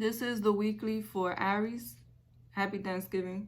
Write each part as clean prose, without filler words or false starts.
This is the weekly for Aries. Happy Thanksgiving.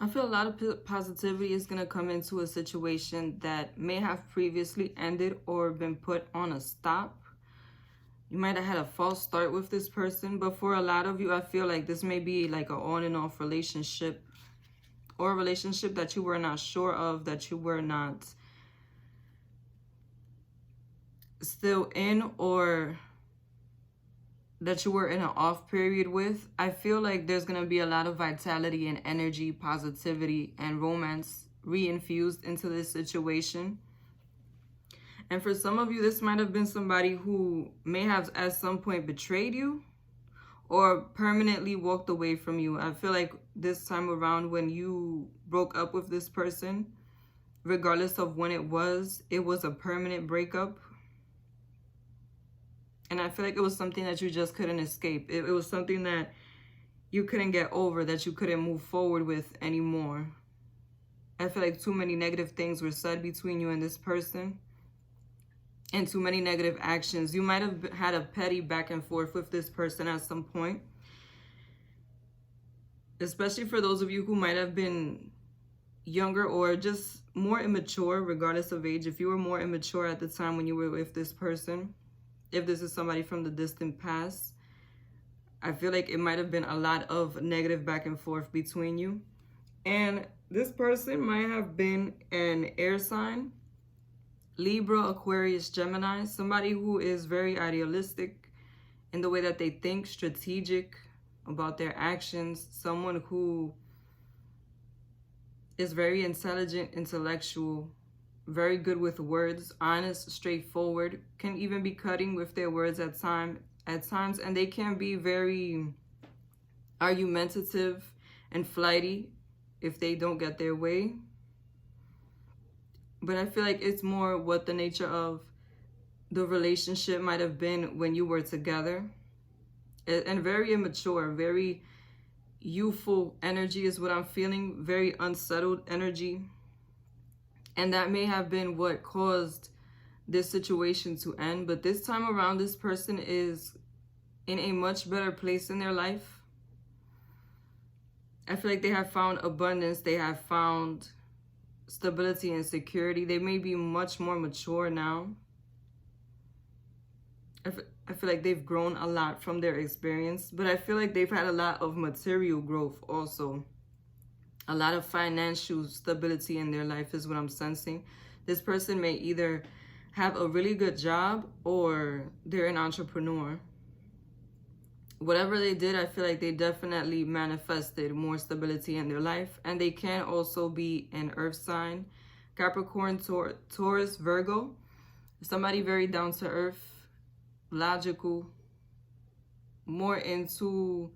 I feel a lot of positivity is going to come into a situation that may have previously ended or been put on a stop. You might have had a false start with this person, but for a lot of you, I feel like this may be like an on and off relationship, or a relationship that you were not sure of, that you were not still in, or that you were in an off period with. I feel like there's going to be a lot of vitality and energy, positivity, and romance reinfused into this situation. And for some of you, this might have been somebody who may have at some point betrayed you or permanently walked away from you. I feel like this time around, when you broke up with this person, regardless of when it was a permanent breakup. And I feel like it was something that you just couldn't escape. It was something that you couldn't get over, that you couldn't move forward with anymore. I feel like too many negative things were said between you and this person, and too many negative actions. You might have had a petty back and forth with this person at some point. Especially for those of you who might have been younger or just more immature, regardless of age. If you were more immature at the time when you were with this person, if this is somebody from the distant past, I feel like it might have been a lot of negative back and forth between you. And this person might have been an air sign, Libra, Aquarius, Gemini, somebody who is very idealistic in the way that they think, strategic about their actions, someone who is very intelligent, intellectual, very good with words, honest, straightforward, can even be cutting with their words at times, and they can be very argumentative and flighty if they don't get their way. But I feel like it's more what the nature of the relationship might have been when you were together. And very immature, very youthful energy is what I'm feeling, very unsettled energy. And that may have been what caused this situation to end. But this time around, this person is in a much better place in their life. I feel like they have found abundance. They have found stability and security. They may be much more mature now. I feel like they've grown a lot from their experience. But I feel like they've had a lot of material growth also. A lot of financial stability in their life is what I'm sensing. This person may either have a really good job or they're an entrepreneur. Whatever they did, I feel like they definitely manifested more stability in their life. And they can also be an earth sign, Capricorn, Taurus, Virgo. Somebody very down to earth, logical, more into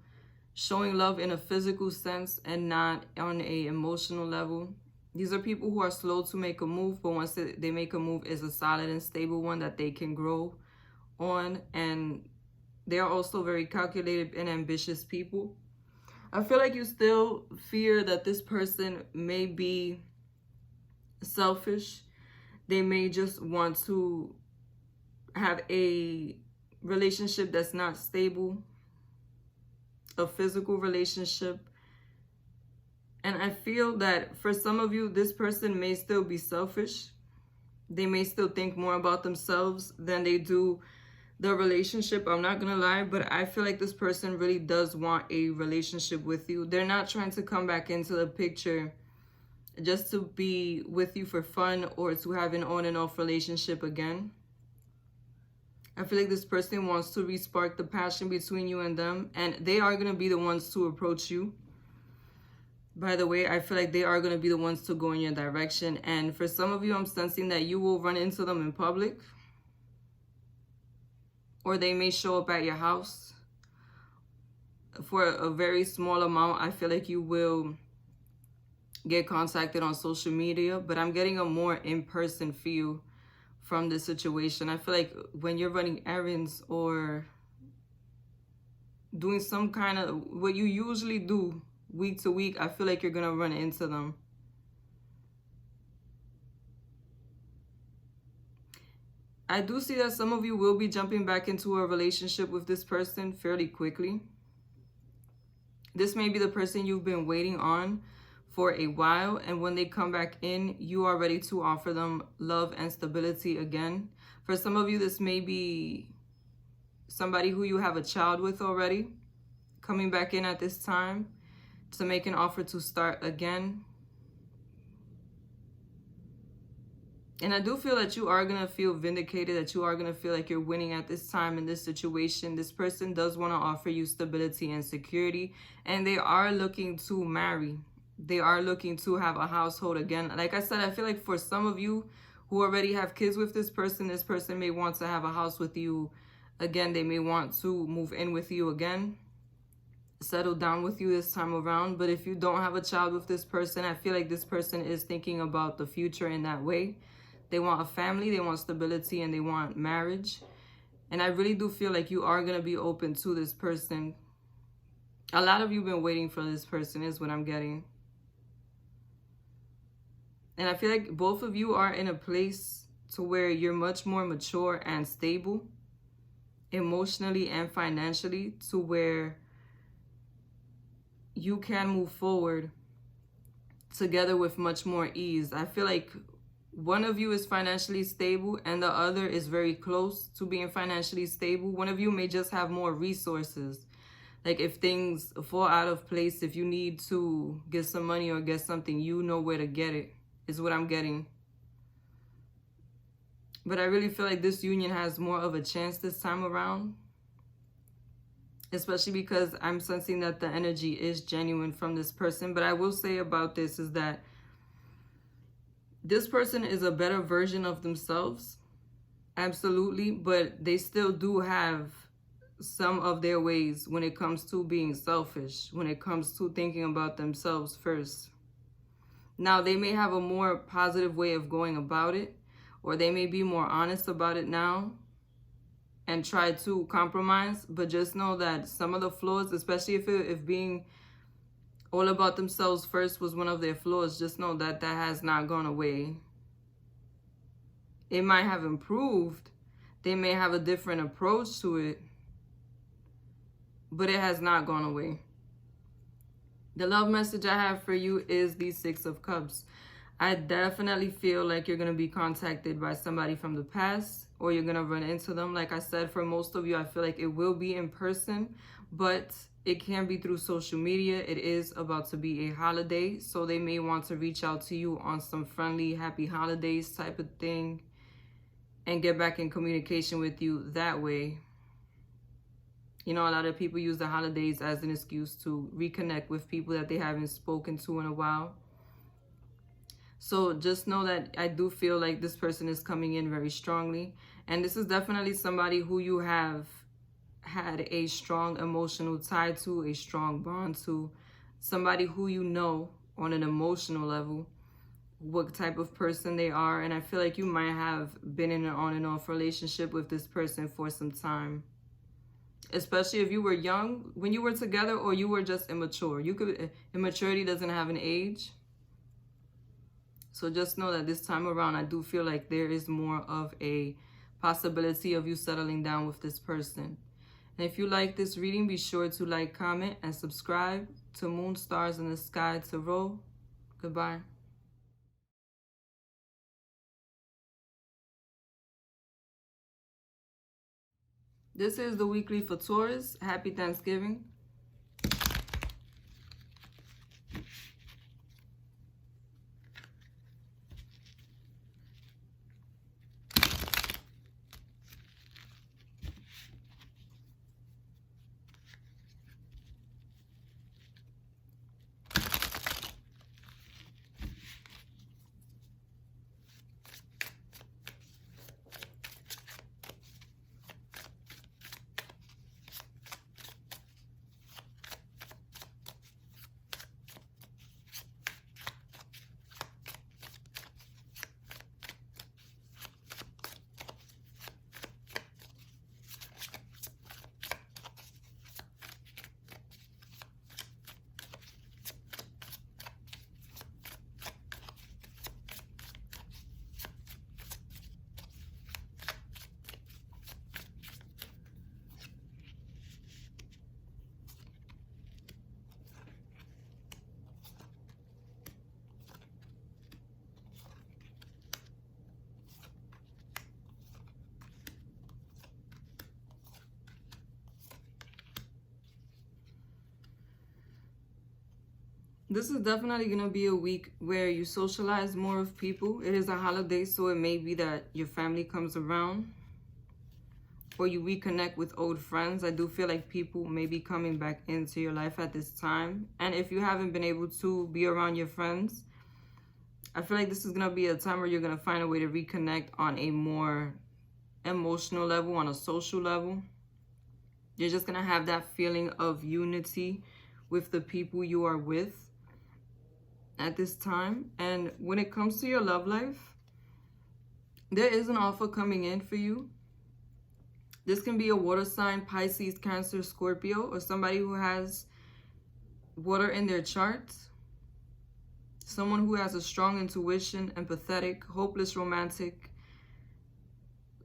showing love in a physical sense and not on a emotional level. These are people who are slow to make a move, but once they make a move, it's a solid and stable one that they can grow on. And they are also very calculated and ambitious people. I feel like you still fear that this person may be selfish. They may just want to have a relationship that's not stable, a physical relationship. And I feel that for some of you, this person may still be selfish. They may still think more about themselves than they do the relationship. I'm not gonna lie, but I feel like this person really does want a relationship with you. They're not trying to come back into the picture just to be with you for fun or to have an on and off relationship again. I feel like this person wants to re-spark the passion between you and them, and they are going to be the ones to approach you. By the way, I feel like they are going to be the ones to go in your direction. And for some of you, I'm sensing that you will run into them in public, or they may show up at your house. For a very small amount, I feel like you will get contacted on social media, but I'm getting a more in-person feel from this situation. I feel like when you're running errands or doing some kind of what you usually do week to week, I feel like you're gonna run into them. I do see that some of you will be jumping back into a relationship with this person fairly quickly. This may be the person you've been waiting on for a while, and when they come back in, you are ready to offer them love and stability again. For some of you, this may be somebody who you have a child with already, coming back in at this time to make an offer to start again. And I do feel that you are going to feel vindicated, that you are going to feel like you're winning at this time in this situation. This person does want to offer you stability and security, and they are looking to marry. They are looking to have a household again. Like I said, I feel like for some of you who already have kids with this person may want to have a house with you again. They may want to move in with you again, settle down with you this time around. But if you don't have a child with this person, I feel like this person is thinking about the future in that way. They want a family, they want stability, and they want marriage. And I really do feel like you are going to be open to this person. A lot of you have been waiting for this person is what I'm getting. And I feel like both of you are in a place to where you're much more mature and stable, emotionally and financially, to where you can move forward together with much more ease. I feel like one of you is financially stable and the other is very close to being financially stable. One of you may just have more resources. Like if things fall out of place, if you need to get some money or get something, you know where to get it, is what I'm getting. But I really feel like this union has more of a chance this time around. Especially because I'm sensing that the energy is genuine from this person. But I will say about this is that this person is a better version of themselves. Absolutely. But they still do have some of their ways when it comes to being selfish, when it comes to thinking about themselves first. Now, they may have a more positive way of going about it, or they may be more honest about it now and try to compromise. But just know that some of the flaws, especially if being all about themselves first was one of their flaws, just know that that has not gone away. It might have improved. They may have a different approach to it, but it has not gone away. The love message I have for you is the Six of Cups. I definitely feel like you're going to be contacted by somebody from the past, or you're going to run into them. Like I said, for most of you, I feel like it will be in person, but it can be through social media. It is about to be a holiday, so they may want to reach out to you on some friendly, happy holidays type of thing and get back in communication with you that way. You know, a lot of people use the holidays as an excuse to reconnect with people that they haven't spoken to in a while. So just know that I do feel like this person is coming in very strongly. And this is definitely somebody who you have had a strong emotional tie to, a strong bond to. Somebody who you know on an emotional level what type of person they are. And I feel like you might have been in an on and off relationship with this person for some time. Especially if you were young when you were together, or you were just immature. Immaturity doesn't have an age. So just know that this time around, I do feel like there is more of a possibility of you settling down with this person. And if you like this reading, be sure to like, comment, and subscribe to Moon Stars in the Sky Tarot. Goodbye. This is the weekly for Taurus. Happy Thanksgiving. This is definitely going to be a week where you socialize more with people. It is a holiday, so it may be that your family comes around or you reconnect with old friends. I do feel like people may be coming back into your life at this time. And if you haven't been able to be around your friends, I feel like this is going to be a time where you're going to find a way to reconnect on a more emotional level, on a social level. You're just going to have that feeling of unity with the people you are with at this time. And when it comes to your love life, there is an offer coming in for you. This can be a water sign, Pisces, Cancer, Scorpio, or somebody who has water in their chart. Someone who has a strong intuition, empathetic, hopeless romantic.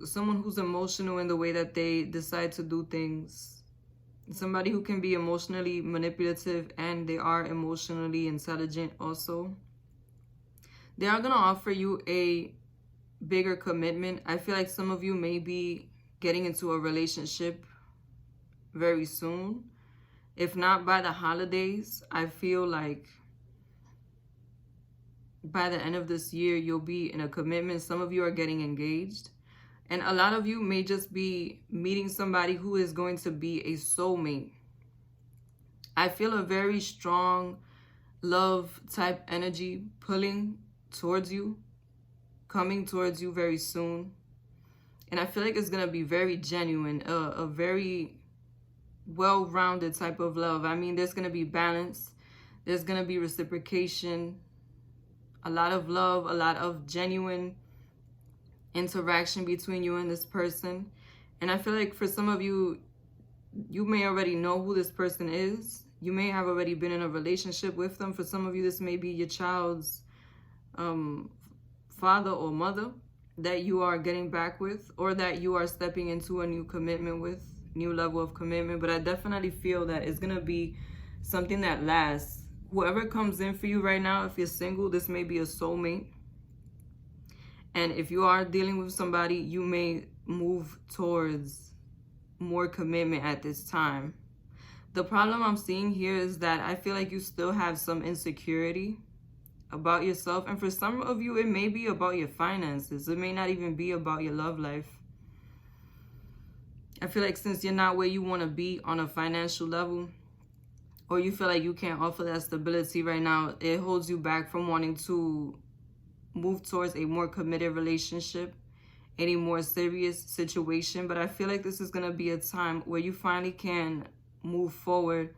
Someone who's emotional in the way that they decide to do things. Somebody who can be emotionally manipulative and they are emotionally intelligent also. They are going to offer you a bigger commitment. I feel like some of you may be getting into a relationship very soon. If not by the holidays, I feel like by the end of this year, you'll be in a commitment. Some of you are getting engaged. And a lot of you may just be meeting somebody who is going to be a soulmate. I feel a very strong love type energy pulling towards you, coming towards you very soon. And I feel like it's going to be very genuine, a very well-rounded type of love. I mean, there's going to be balance. There's going to be reciprocation, a lot of love, a lot of genuine interaction between you and this person. And I feel like for some of you, you may already know who this person is. You may have already been in a relationship with them. For some of you, this may be your child's father or mother that you are getting back with, or that you are stepping into a new commitment with, new level of commitment. But I definitely feel that it's going to be something that lasts. Whoever comes in for you right now, if you're single, this may be a soulmate. And if you are dealing with somebody, you may move towards more commitment at this time. The problem I'm seeing here is that I feel like you still have some insecurity about yourself. And for some of you, it may be about your finances. It may not even be about your love life. I feel like since you're not where you want to be on a financial level, or you feel like you can't offer that stability right now, it holds you back from wanting to move towards a more committed relationship, any more serious situation. But I feel like this is going to be a time where you finally can move forward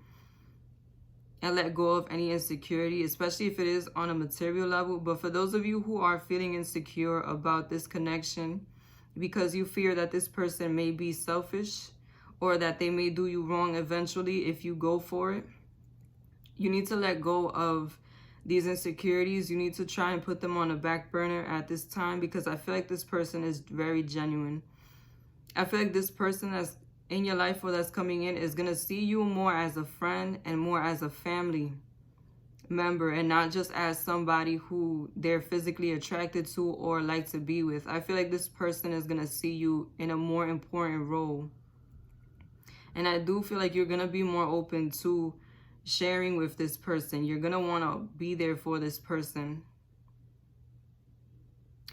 and let go of any insecurity, especially if it is on a material level. But for those of you who are feeling insecure about this connection because you fear that this person may be selfish or that they may do you wrong eventually if you go for it, you need to let go of these insecurities. You need to try and put them on a back burner at this time, because I feel like this person is very genuine. I feel like this person that's in your life or that's coming in is going to see you more as a friend and more as a family member, and not just as somebody who they're physically attracted to or like to be with. I feel like this person is going to see you in a more important role. And I do feel like you're going to be more open to sharing with this person. You're going to want to be there for this person.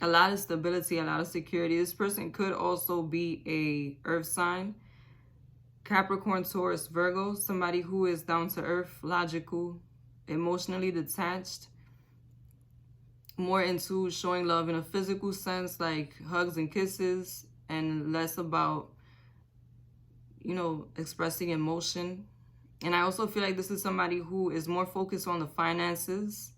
A lot of stability, a lot of security. This person could also be a earth sign. Capricorn, Taurus, Virgo. Somebody who is down to earth, logical, emotionally detached, more into showing love in a physical sense, like hugs and kisses, and less about, you know, expressing emotion. And I also feel like this is somebody who is more focused on the finances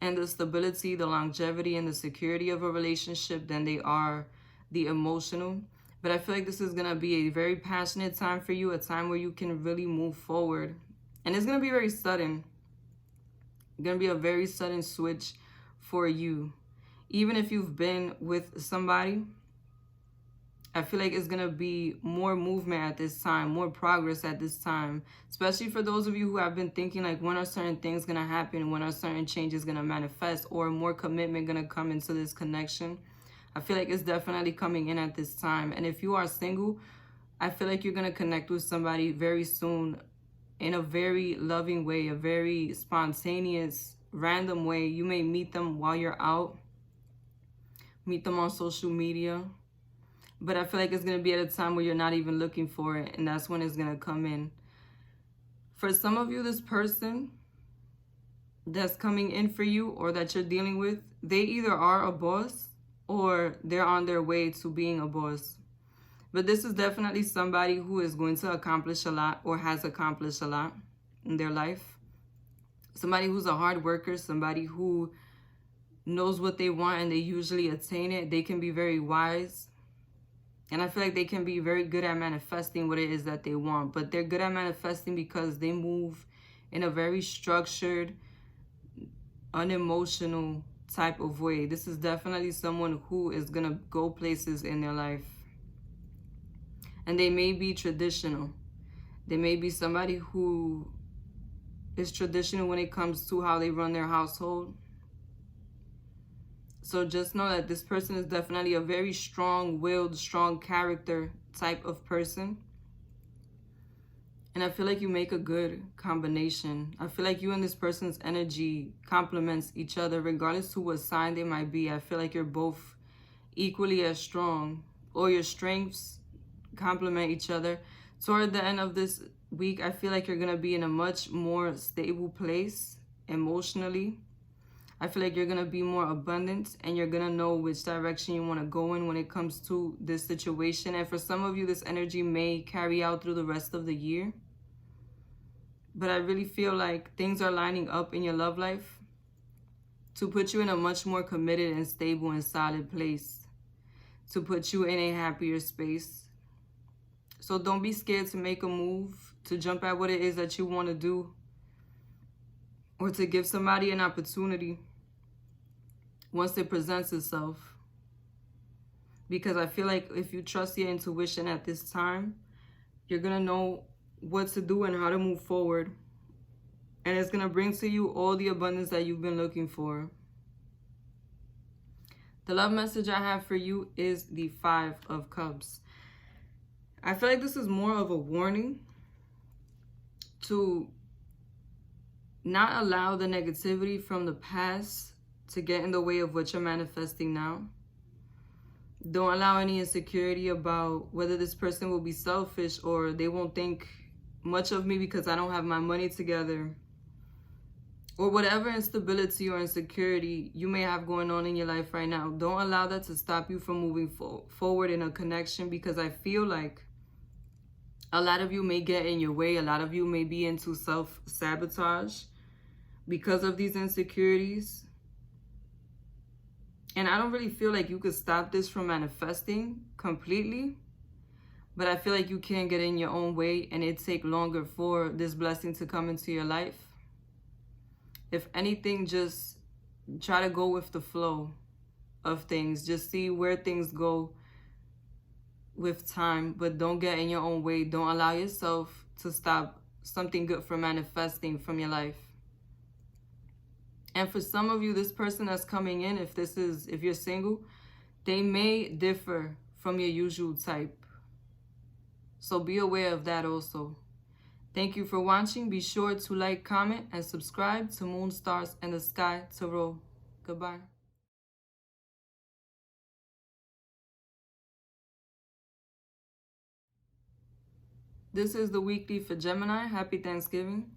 and the stability, the longevity, and the security of a relationship than they are the emotional. But I feel like this is going to be a very passionate time for you, a time where you can really move forward. And it's going to be very sudden. Going to be a very sudden switch for you. Even if you've been with somebody, I feel like it's going to be more movement at this time, more progress at this time. Especially for those of you who have been thinking, like, when are certain things going to happen? When are certain changes going to manifest? Or more commitment going to come into this connection? I feel like it's definitely coming in at this time. And if you are single, I feel like you're going to connect with somebody very soon in a very loving way, a very spontaneous, random way. You may meet them while you're out, meet them on social media. But I feel like it's going to be at a time where you're not even looking for it. And that's when it's going to come in. For some of you, this person that's coming in for you or that you're dealing with, they either are a boss or they're on their way to being a boss. But this is definitely somebody who is going to accomplish a lot or has accomplished a lot in their life. Somebody who's a hard worker, somebody who knows what they want and they usually attain it. They can be very wise. And I feel like they can be very good at manifesting what it is that they want. But they're good at manifesting because they move in a very structured, unemotional type of way. This is definitely someone who is going to go places in their life. And they may be traditional. They may be somebody who is traditional when it comes to how they run their household. So just know that this person is definitely a very strong-willed, strong character type of person. And I feel like you make a good combination. I feel like you and this person's energy complements each other regardless to what sign they might be. I feel like you're both equally as strong, or your strengths complement each other. Toward the end of this week, I feel like you're going to be in a much more stable place emotionally. I feel like you're going to be more abundant and you're going to know which direction you want to go in when it comes to this situation. And for some of you, this energy may carry out through the rest of the year. But I really feel like things are lining up in your love life to put you in a much more committed and stable and solid place, to put you in a happier space. So don't be scared to make a move, to jump at what it is that you want to do, or to give somebody an opportunity once it presents itself. Because I feel like if you trust your intuition at this time, you're going to know what to do and how to move forward. And it's going to bring to you all the abundance that you've been looking for. The love message I have for you is the 5 of Cups. I feel like this is more of a warning to not allow the negativity from the past to get in the way of what you're manifesting now. Don't allow any insecurity about whether this person will be selfish or they won't think much of me because I don't have my money together. Or whatever instability or insecurity you may have going on in your life right now. Don't allow that to stop you from moving forward in a connection, because I feel like a lot of you may get in your way. A lot of you may be into self-sabotage because of these insecurities. And I don't really feel like you could stop this from manifesting completely. But I feel like you can get in your own way and it take longer for this blessing to come into your life. If anything, just try to go with the flow of things. Just see where things go with time, but don't get in your own way. Don't allow yourself to stop something good from manifesting from your life. And for some of you, this person that's coming in, if you're single, they may differ from your usual type. So be aware of that also. Thank you for watching. Be sure to like, comment, and subscribe to Moon, Stars, and the Sky Tarot. Goodbye. This is the weekly for Gemini. Happy Thanksgiving.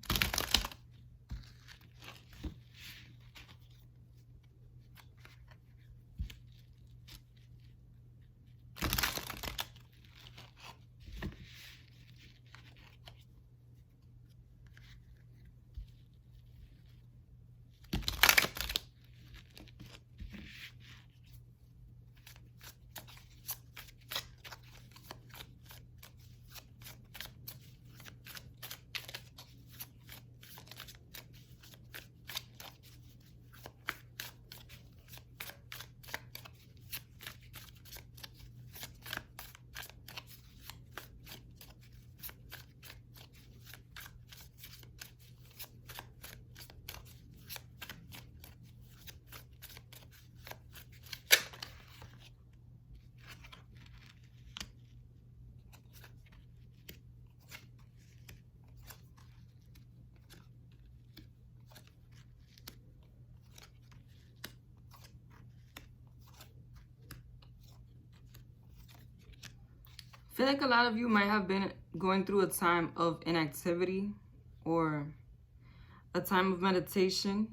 I feel like a lot of you might have been going through a time of inactivity or a time of meditation.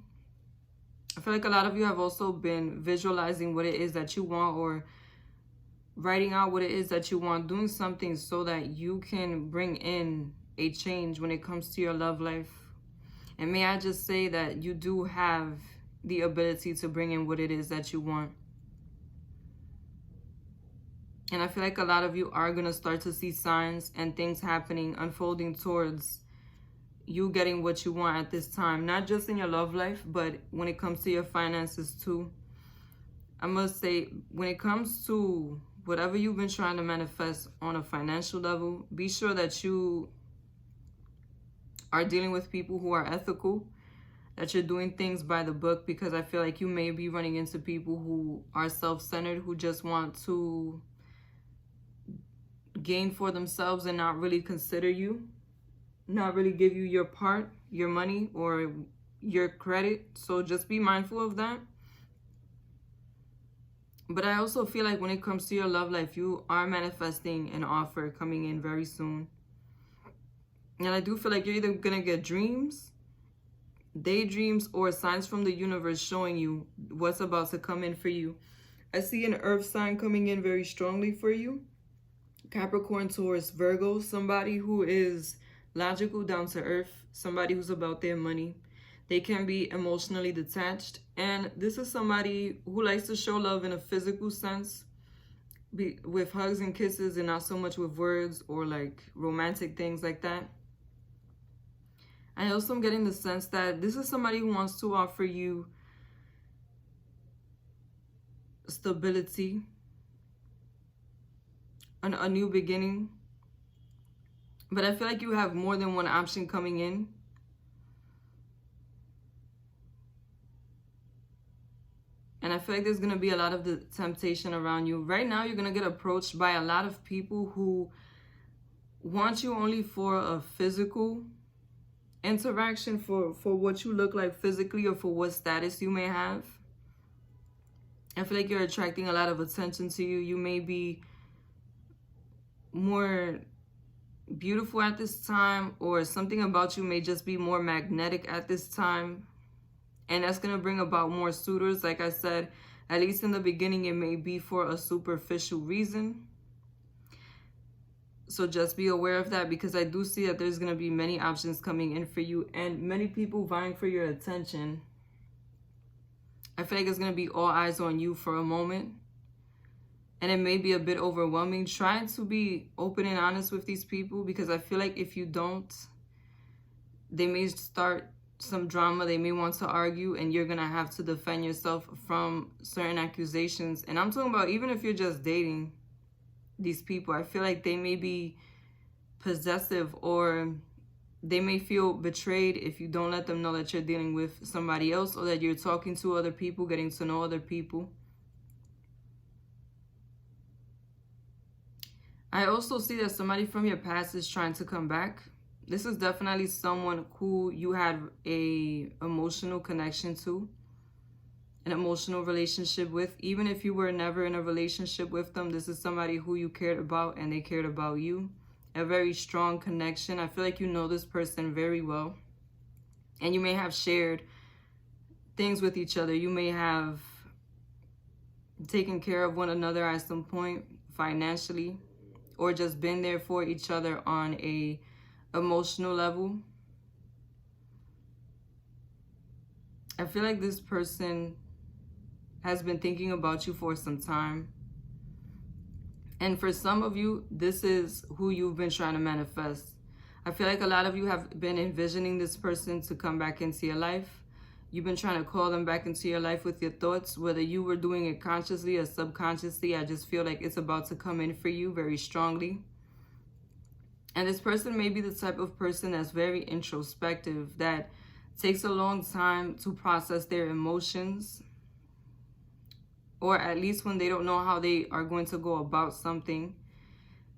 I feel like a lot of you have also been visualizing what it is that you want, or writing out what it is that you want, doing something so that you can bring in a change when it comes to your love life. And may I just say that you do have the ability to bring in what it is that you want. And I feel like a lot of you are going to start to see signs and things happening, unfolding towards you getting what you want at this time. Not just in your love life, but when it comes to your finances too. I must say, when it comes to whatever you've been trying to manifest on a financial level, be sure that you are dealing with people who are ethical, that you're doing things by the book, because I feel like you may be running into people who are self-centered, who just want to gain for themselves and not really consider you, not really give you your part, your money, or your credit. So just be mindful of that. But I also feel like when it comes to your love life, you are manifesting an offer coming in very soon. And I do feel like you're either gonna get dreams, daydreams, or signs from the universe showing you what's about to come in for you. I see an earth sign coming in very strongly for you. Capricorn, Taurus, Virgo, somebody who is logical, down to earth, somebody who's about their money. They can be emotionally detached. And this is somebody who likes to show love in a physical sense, with hugs and kisses, and not so much with words or like romantic things like that. I also am getting the sense that this is somebody who wants to offer you stability, a new beginning. But I feel like you have more than one option coming in. And I feel like there's going to be a lot of the temptation around you. Right now, you're going to get approached by a lot of people who want you only for a physical interaction, for what you look like physically, or for what status you may have. I feel like you're attracting a lot of attention to you. You may be more beautiful at this time, or something about you may just be more magnetic at this time. And that's going to bring about more suitors. Like I said, at least in the beginning, it may be for a superficial reason. So just be aware of that, because I do see that there's going to be many options coming in for you and many people vying for your attention. I feel like it's going to be all eyes on you for a moment. And it may be a bit overwhelming. Try to be open and honest with these people, because I feel like if you don't, they may start some drama. They may want to argue, and you're going to have to defend yourself from certain accusations. And I'm talking about even if you're just dating. these people. I feel like they may be possessive, or they may feel betrayed if you don't let them know that you're dealing with somebody else, or that you're talking to other people, getting to know other people. I also see that somebody from your past is trying to come back. This is definitely someone who you had a emotional connection to, an emotional relationship with. Even if you were never in a relationship with them, this is somebody who you cared about and they cared about you. A very strong connection. I feel like you know this person very well. And you may have shared things with each other. You may have taken care of one another at some point financially, or just been there for each other on a emotional level. I feel like this person has been thinking about you for some time. And for some of you, this is who you've been trying to manifest. I feel like a lot of you have been envisioning this person to come back into your life. You've been trying to call them back into your life with your thoughts, whether you were doing it consciously or subconsciously. I just feel like it's about to come in for you very strongly. And this person may be the type of person that's very introspective, that takes a long time to process their emotions, or at least when they don't know how they are going to go about something,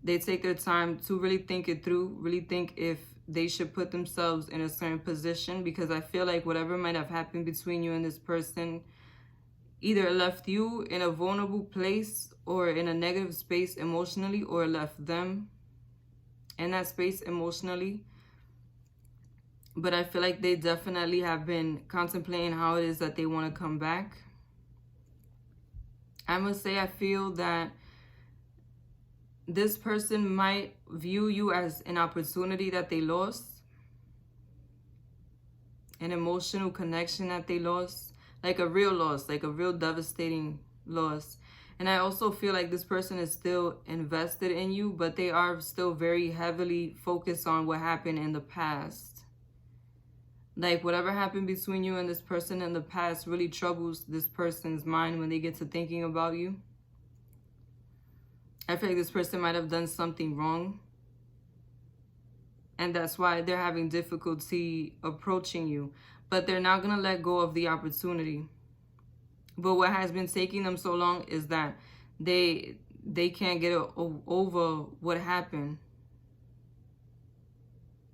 they take their time to really think it through, really think if they should put themselves in a certain position, because I feel like whatever might have happened between you and this person either left you in a vulnerable place or in a negative space emotionally, or left them in that space emotionally. But I feel like they definitely have been contemplating how it is that they want to come back. I must say, I feel that this person might view you as an opportunity that they lost, an emotional connection that they lost, like a real loss, like a real devastating loss. And I also feel like this person is still invested in you, but they are still very heavily focused on what happened in the past. Like whatever happened between you and this person in the past really troubles this person's mind when they get to thinking about you. I feel like this person might have done something wrong, and that's why they're having difficulty approaching you. But they're not going to let go of the opportunity. But what has been taking them so long is that they can't get over what happened.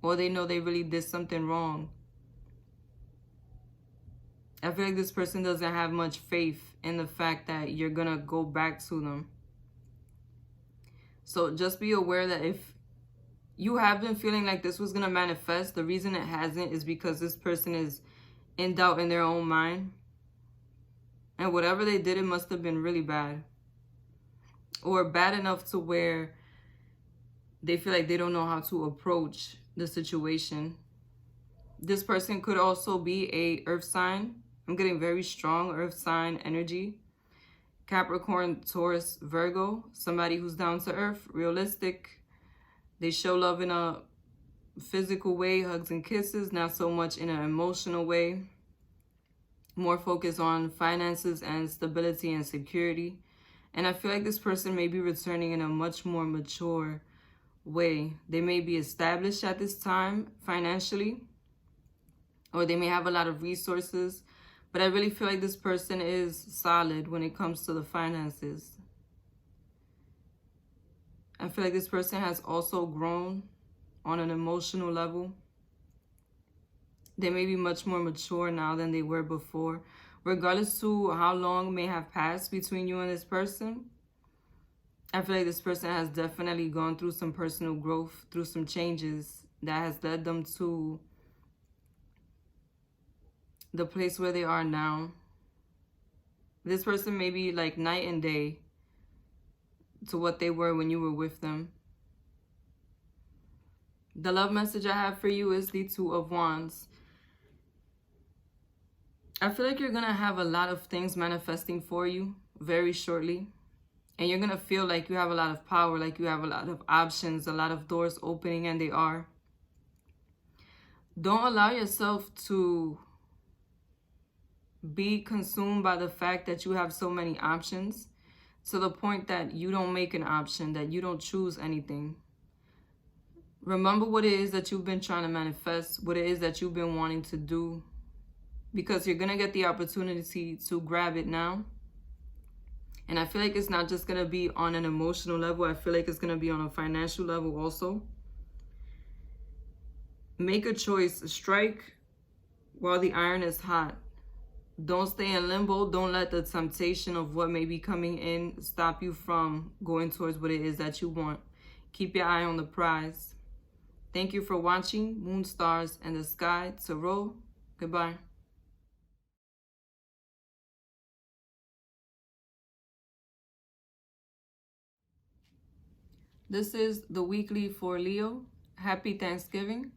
Or they know they really did something wrong. I feel like this person doesn't have much faith in the fact that you're going to go back to them. So just be aware that if you have been feeling like this was going to manifest, the reason it hasn't is because this person is in doubt in their own mind. And whatever they did, it must have been really bad. Or bad enough to where they feel like they don't know how to approach the situation. This person could also be a earth sign. I'm getting very strong earth sign energy. Capricorn, Taurus, Virgo. Somebody who's down to earth, realistic. They show love in a physical way, hugs and kisses, not so much in an emotional way. More focused on finances and stability and security. And I feel like this person may be returning in a much more mature way. They may be established at this time financially, or they may have a lot of resources. But I really feel like this person is solid when it comes to the finances. I feel like this person has also grown on an emotional level. They may be much more mature now than they were before. Regardless to how long may have passed between you and this person, I feel like this person has definitely gone through some personal growth, through some changes that has led them to the place where they are now. This person may be like night and day to what they were when you were with them. The love message I have for you is the Two of Wands. I feel like you're going to have a lot of things manifesting for you very shortly. And you're going to feel like you have a lot of power, like you have a lot of options, a lot of doors opening, and they are. Don't allow yourself to be consumed by the fact that you have so many options, to the point that you don't make an option, that you don't choose anything. Remember what it is that you've been trying to manifest, what it is that you've been wanting to do, because you're going to get the opportunity to grab it now. And I feel like it's not just going to be on an emotional level. I feel like it's going to be on a financial level also. Make a choice. Strike while the iron is hot. Don't stay in limbo. Don't let the temptation of what may be coming in stop you from going towards what it is that you want. Keep your eye on the prize. Thank you for watching Moon, Stars, and the Sky Tarot. Goodbye. This is the weekly for Leo. Happy Thanksgiving.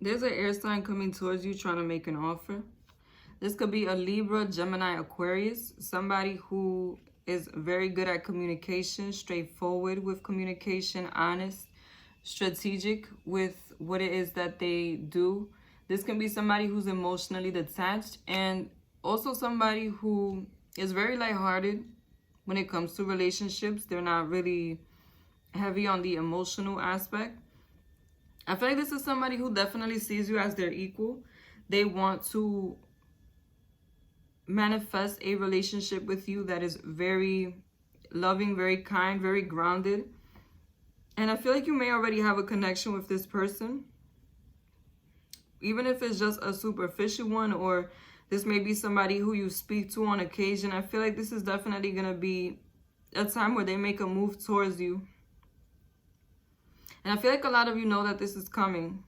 There's an air sign coming towards you trying to make an offer. This could be a Libra, Gemini, Aquarius. Somebody who is very good at communication, straightforward with communication, honest, strategic with what it is that they do. This can be somebody who's emotionally detached, and also somebody who is very lighthearted when it comes to relationships. They're not really heavy on the emotional aspect. I feel like this is somebody who definitely sees you as their equal. They want to manifest a relationship with you that is very loving, very kind, very grounded. And I feel like you may already have a connection with this person. Even if it's just a superficial one, or this may be somebody who you speak to on occasion. I feel like this is definitely going to be a time where they make a move towards you. And I feel like a lot of you know that this is coming.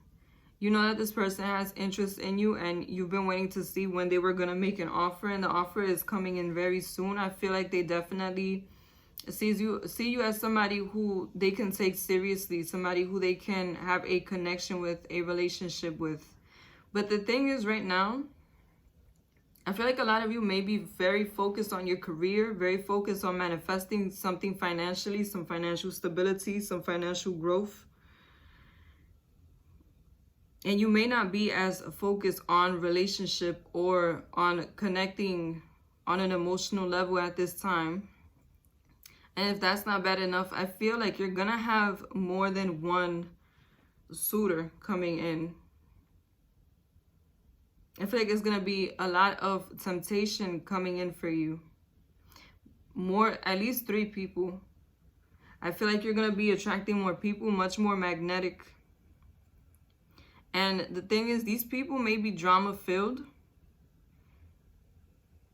You know that this person has interest in you, and you've been waiting to see when they were going to make an offer, and the offer is coming in very soon. I feel like they definitely see you as somebody who they can take seriously, somebody who they can have a connection with, a relationship with. But the thing is, right now, I feel like a lot of you may be very focused on your career, very focused on manifesting something financially, some financial stability, some financial growth. And you may not be as focused on relationship or on connecting on an emotional level at this time. And if that's not bad enough, I feel like you're going to have more than one suitor coming in. I feel like it's going to be a lot of temptation coming in for you. At least 3 people. I feel like you're going to be attracting more people, much more magnetic. And the thing is, these people may be drama-filled.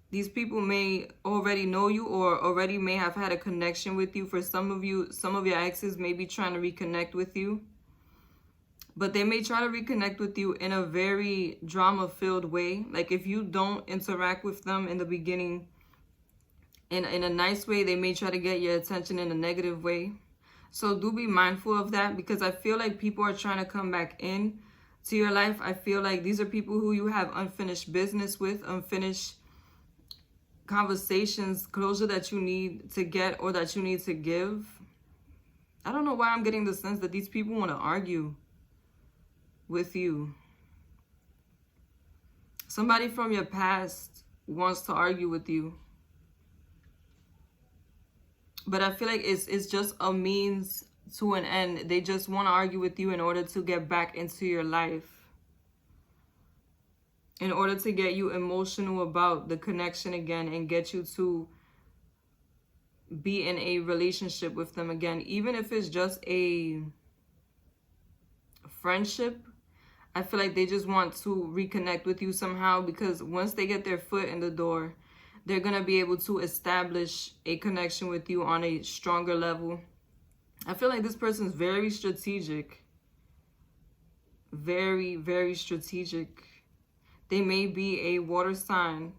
These people may already know you, or already may have had a connection with you. For some of you, some of your exes may be trying to reconnect with you. But they may try to reconnect with you in a very drama-filled way. Like if you don't interact with them in the beginning in a nice way, they may try to get your attention in a negative way. So do be mindful of that, because I feel like people are trying to come back in to your life. I feel like these are people who you have unfinished business with, unfinished conversations, closure that you need to get or that you need to give. I don't know why I'm getting the sense that these people want to argue with you. Somebody from your past wants to argue with you. But I feel like it's just a means to an end. They just want to argue with you in order to get back into your life, in order to get you emotional about the connection again and get you to be in a relationship with them again. Even if it's just a friendship, I feel like they just want to reconnect with you somehow, because once they get their foot in the door, they're going to be able to establish a connection with you on a stronger level. I feel like this person is very strategic. Very, very strategic. They may be a water sign.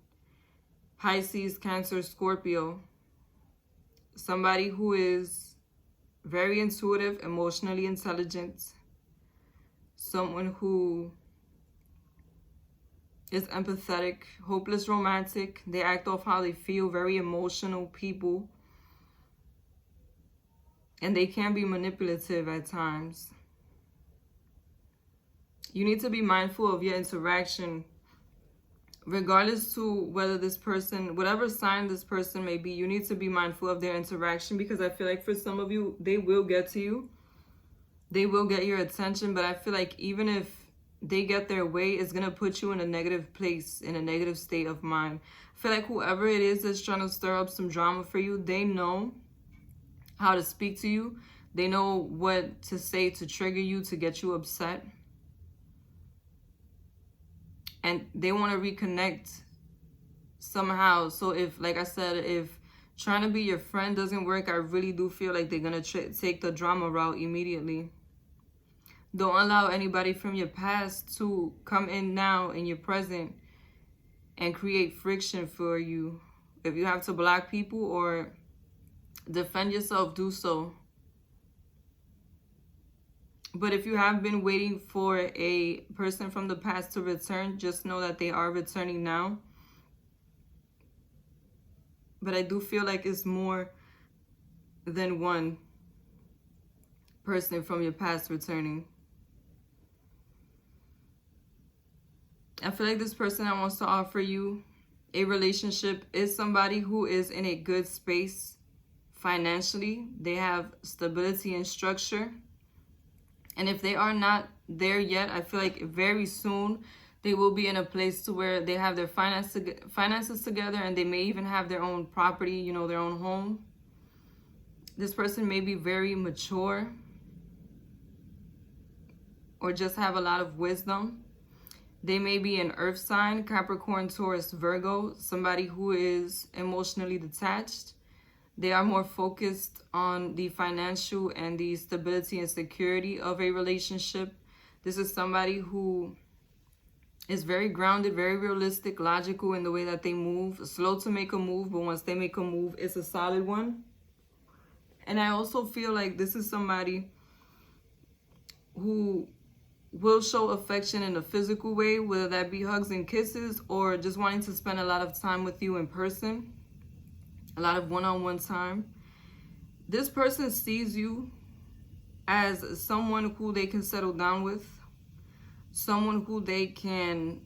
Pisces, Cancer, Scorpio. Somebody who is very intuitive, emotionally intelligent. Someone who is empathetic, hopeless romantic. They act off how they feel, very emotional people. And they can be manipulative at times. You need to be mindful of your interaction, regardless to whether this person, whatever sign this person may be, you need to be mindful of their interaction, because I feel like for some of you, they will get to you. They will get your attention, but I feel like even if they get their way, it's going to put you in a negative place, in a negative state of mind. I feel like whoever it is that's trying to stir up some drama for you, they know how to speak to you. They know what to say to trigger you, to get you upset. And they want to reconnect somehow. So if, like I said, if trying to be your friend doesn't work, I really do feel like they're going to take the drama route immediately. Don't allow anybody from your past to come in now in your present and create friction for you. If you have to block people or defend yourself, do so. But if you have been waiting for a person from the past to return, just know that they are returning now. But I do feel like it's more than one person from your past returning. I feel like this person that wants to offer you a relationship is somebody who is in a good space financially. They have stability and structure. And if they are not there yet, I feel like very soon they will be in a place to where they have their finances together, and they may even have their own property, you know, their own home. This person may be very mature or just have a lot of wisdom. They may be an earth sign, Capricorn, Taurus, Virgo, somebody who is emotionally detached. They are more focused on the financial and the stability and security of a relationship. This is somebody who is very grounded, very realistic, logical in the way that they move. Slow to make a move, but once they make a move, it's a solid one. And I also feel like this is somebody who will show affection in a physical way, whether that be hugs and kisses or just wanting to spend a lot of time with you in person. A lot of one-on-one time. This person sees you as someone who they can settle down with, someone who they can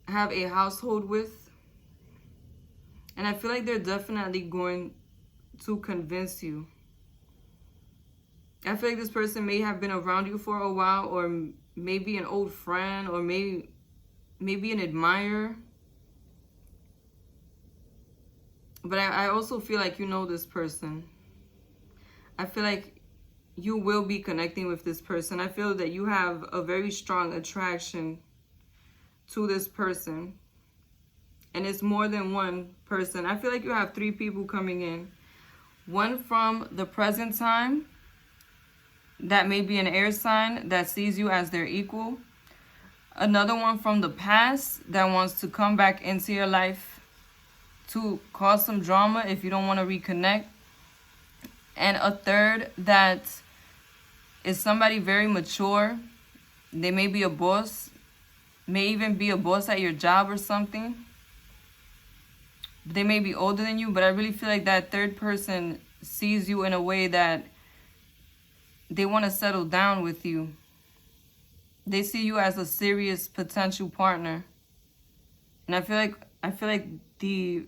have a household with. And I feel like they're definitely going to convince you. I feel like this person may have been around you for a while, or maybe an old friend, or maybe an admirer. But I also feel like you know this person. I feel like you will be connecting with this person. I feel that you have a very strong attraction to this person. And it's more than one person. I feel like you have 3 people coming in. One from the present time. That may be an air sign that sees you as their equal. Another one from the past that wants to come back into your life to cause some drama if you don't want to reconnect. And a third that is somebody very mature. They may be a boss, may even be a boss at your job or something. They may be older than you, but I really feel like that third person sees you in a way that they want to settle down with you. They see you as a serious potential partner. And I feel like the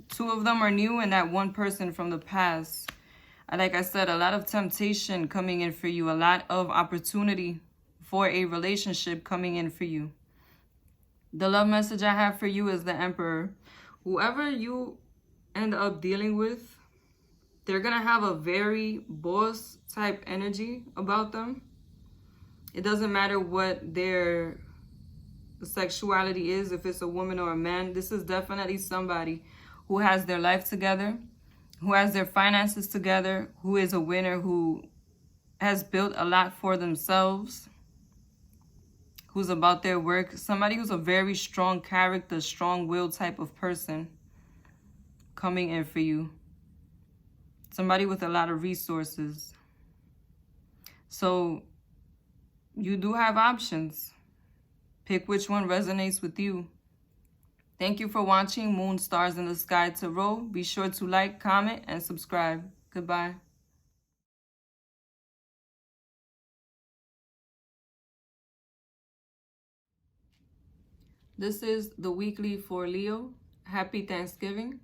2 of them are new, and that one person from the past, Like I said, a lot of temptation coming in for you. A lot of opportunity for a relationship coming in for you. The love message I have for you is the Emperor. Whoever you end up dealing with, they're going to have a very boss type energy about them. It doesn't matter what their sexuality is, if it's a woman or a man. This is definitely somebody who has their life together, who has their finances together, who is a winner, who has built a lot for themselves, who's about their work. Somebody who's a very strong character, strong-willed type of person coming in for you. Somebody with a lot of resources. So you do have options. Pick which one resonates with you. Thank you for watching Moon Stars in the Sky Tarot. Be sure to like, comment, and subscribe. Goodbye. This is the weekly for Leo. Happy Thanksgiving.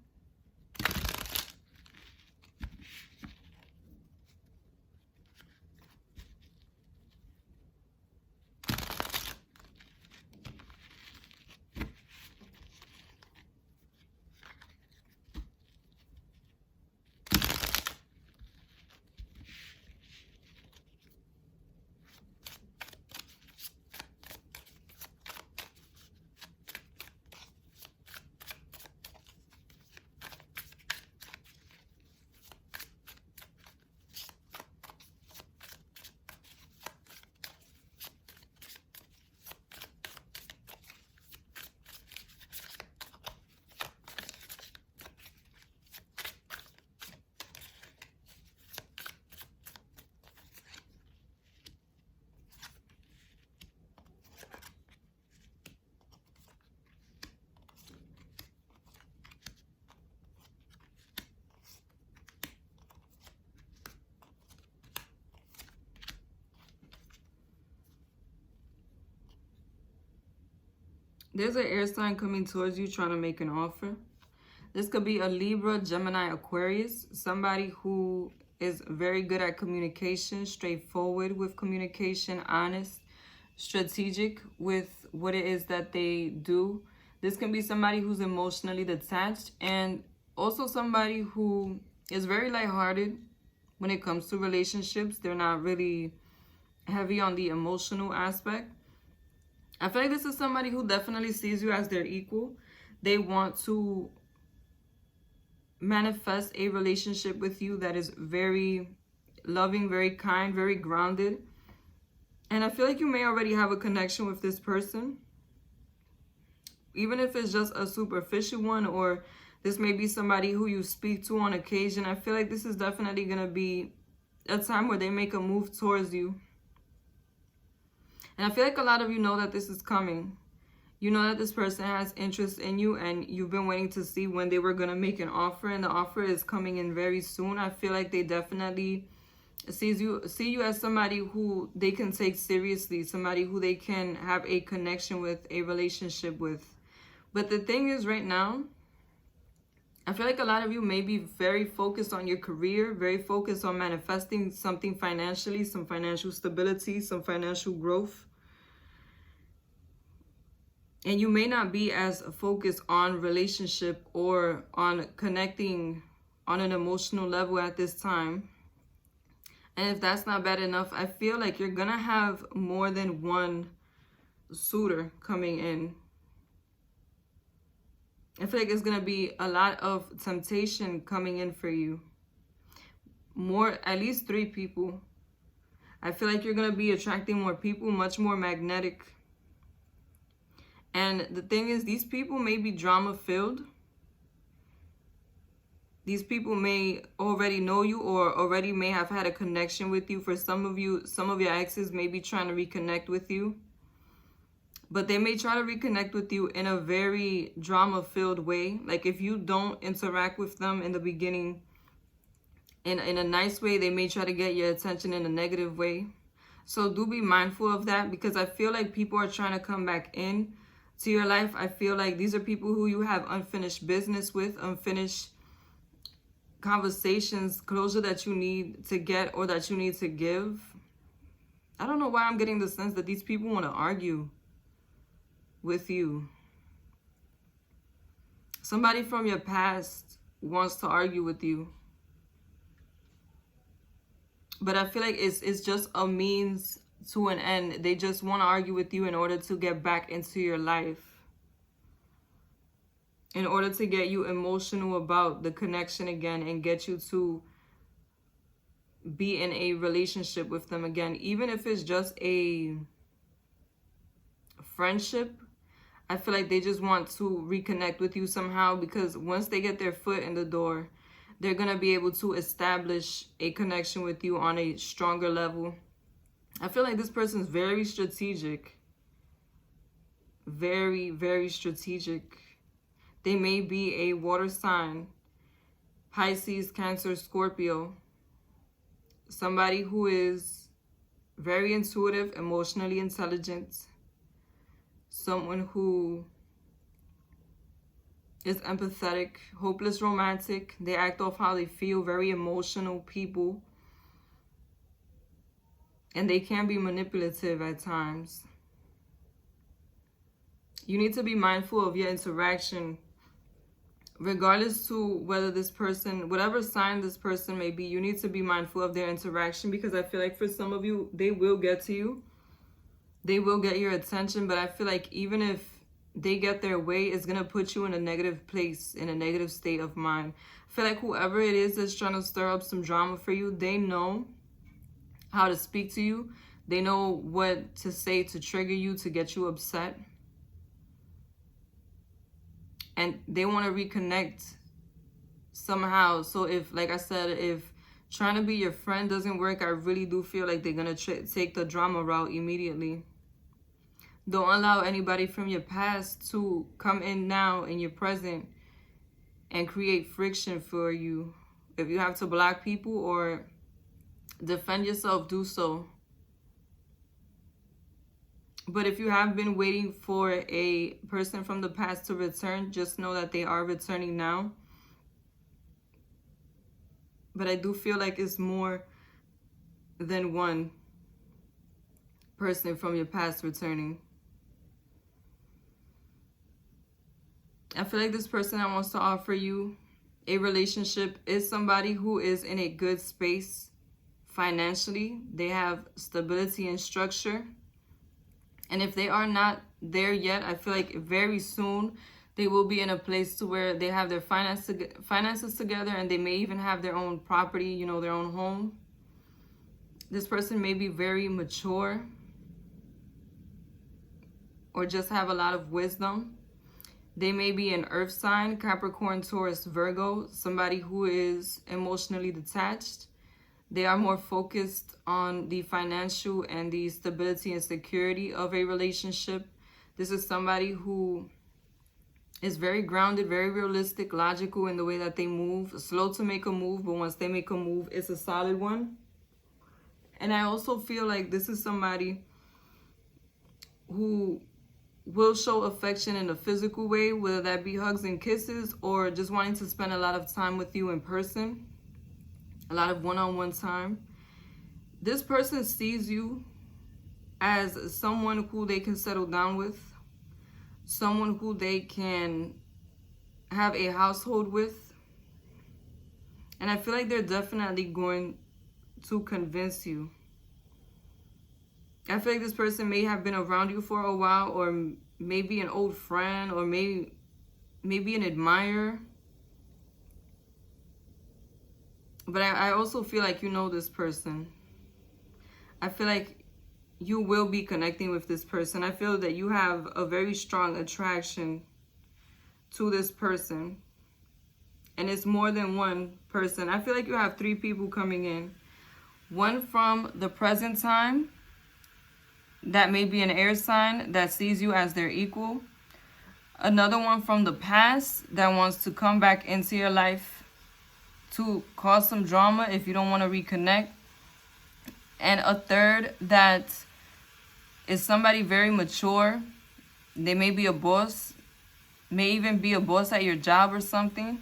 There's an air sign coming towards you trying to make an offer. This could be a Libra, Gemini, Aquarius. Somebody who is very good at communication, straightforward with communication, honest, strategic with what it is that they do. This can be somebody who's emotionally detached, and also somebody who is very lighthearted when it comes to relationships. They're not really heavy on the emotional aspect. I feel like this is somebody who definitely sees you as their equal. They want to manifest a relationship with you that is very loving, very kind, very grounded. And I feel like you may already have a connection with this person. Even if it's just a superficial one, or this may be somebody who you speak to on occasion. I feel like this is definitely going to be a time where they make a move towards you. And I feel like a lot of you know that this is coming. You know that this person has interest in you, and you've been waiting to see when they were going to make an offer, and the offer is coming in very soon. I feel like they definitely see you as somebody who they can take seriously, somebody who they can have a connection with, a relationship with. But the thing is, right now, I feel like a lot of you may be very focused on your career, very focused on manifesting something financially, some financial stability, some financial growth. And you may not be as focused on relationship or on connecting on an emotional level at this time. And if that's not bad enough, I feel like you're going to have more than one suitor coming in. I feel like it's going to be a lot of temptation coming in for you. At least 3 people. I feel like you're going to be attracting more people, much more magnetic. And the thing is, these people may be drama-filled. These people may already know you, or already may have had a connection with you. For some of you, some of your exes may be trying to reconnect with you. But they may try to reconnect with you in a very drama-filled way. Like if you don't interact with them in the beginning in a nice way, they may try to get your attention in a negative way. So do be mindful of that, because I feel like people are trying to come back in to your life. I feel like these are people who you have unfinished business with, unfinished conversations, closure that you need to get or that you need to give. I don't know why I'm getting the sense that these people want to argue with you. Somebody from your past wants to argue with you. But I feel like it's just a means to an end. They just want to argue with you in order to get back into your life. In order to get you emotional about the connection again and get you to be in a relationship with them again. Even if it's just a friendship, I feel like they just want to reconnect with you somehow, because once they get their foot in the door, they're going to be able to establish a connection with you on a stronger level. I feel like this person's very strategic. Very, very strategic. They may be a water sign. Pisces, Cancer, Scorpio. Somebody who is very intuitive, emotionally intelligent. Someone who is empathetic, hopeless romantic. They act off how they feel, very emotional people. And they can be manipulative at times. You need to be mindful of your interaction, regardless to whether this person, whatever sign this person may be, you need to be mindful of their interaction, because I feel like for some of you, they will get to you. They will get your attention, but I feel like even if they get their way, it's going to put you in a negative place, in a negative state of mind. I feel like whoever it is that's trying to stir up some drama for you, they know how to speak to you. They know what to say to trigger you, to get you upset. And they want to reconnect somehow. So if, like I said, if trying to be your friend doesn't work, I really do feel like they're going to take the drama route immediately. Don't allow anybody from your past to come in now in your present and create friction for you. If you have to block people or defend yourself, do so. But if you have been waiting for a person from the past to return, just know that they are returning now. But I do feel like it's more than one person from your past returning. I feel like this person that wants to offer you a relationship is somebody who is in a good space financially. They have stability and structure. And if they are not there yet, I feel like very soon they will be in a place to where they have their finances together, and they may even have their own property, you know, their own home. This person may be very mature or just have a lot of wisdom. They may be an earth sign, Capricorn, Taurus, Virgo, somebody who is emotionally detached. They are more focused on the financial and the stability and security of a relationship. This is somebody who is very grounded, very realistic, logical in the way that they move. Slow to make a move, but once they make a move, it's a solid one. And I also feel like this is somebody who will show affection in a physical way, whether that be hugs and kisses or just wanting to spend a lot of time with you in person, a lot of one-on-one time. This person sees you as someone who they can settle down with, someone who they can have a household with. And I feel like they're definitely going to convince you. I feel like this person may have been around you for a while, or maybe an old friend, or maybe an admirer. But I also feel like you know this person. I feel like you will be connecting with this person. I feel that you have a very strong attraction to this person. And it's more than one person. I feel like you have 3 people coming in. One from the present time. That may be an air sign that sees you as their equal. Another one from the past that wants to come back into your life to cause some drama if you don't want to reconnect. And a third that is somebody very mature. They may be a boss, may even be a boss at your job or something.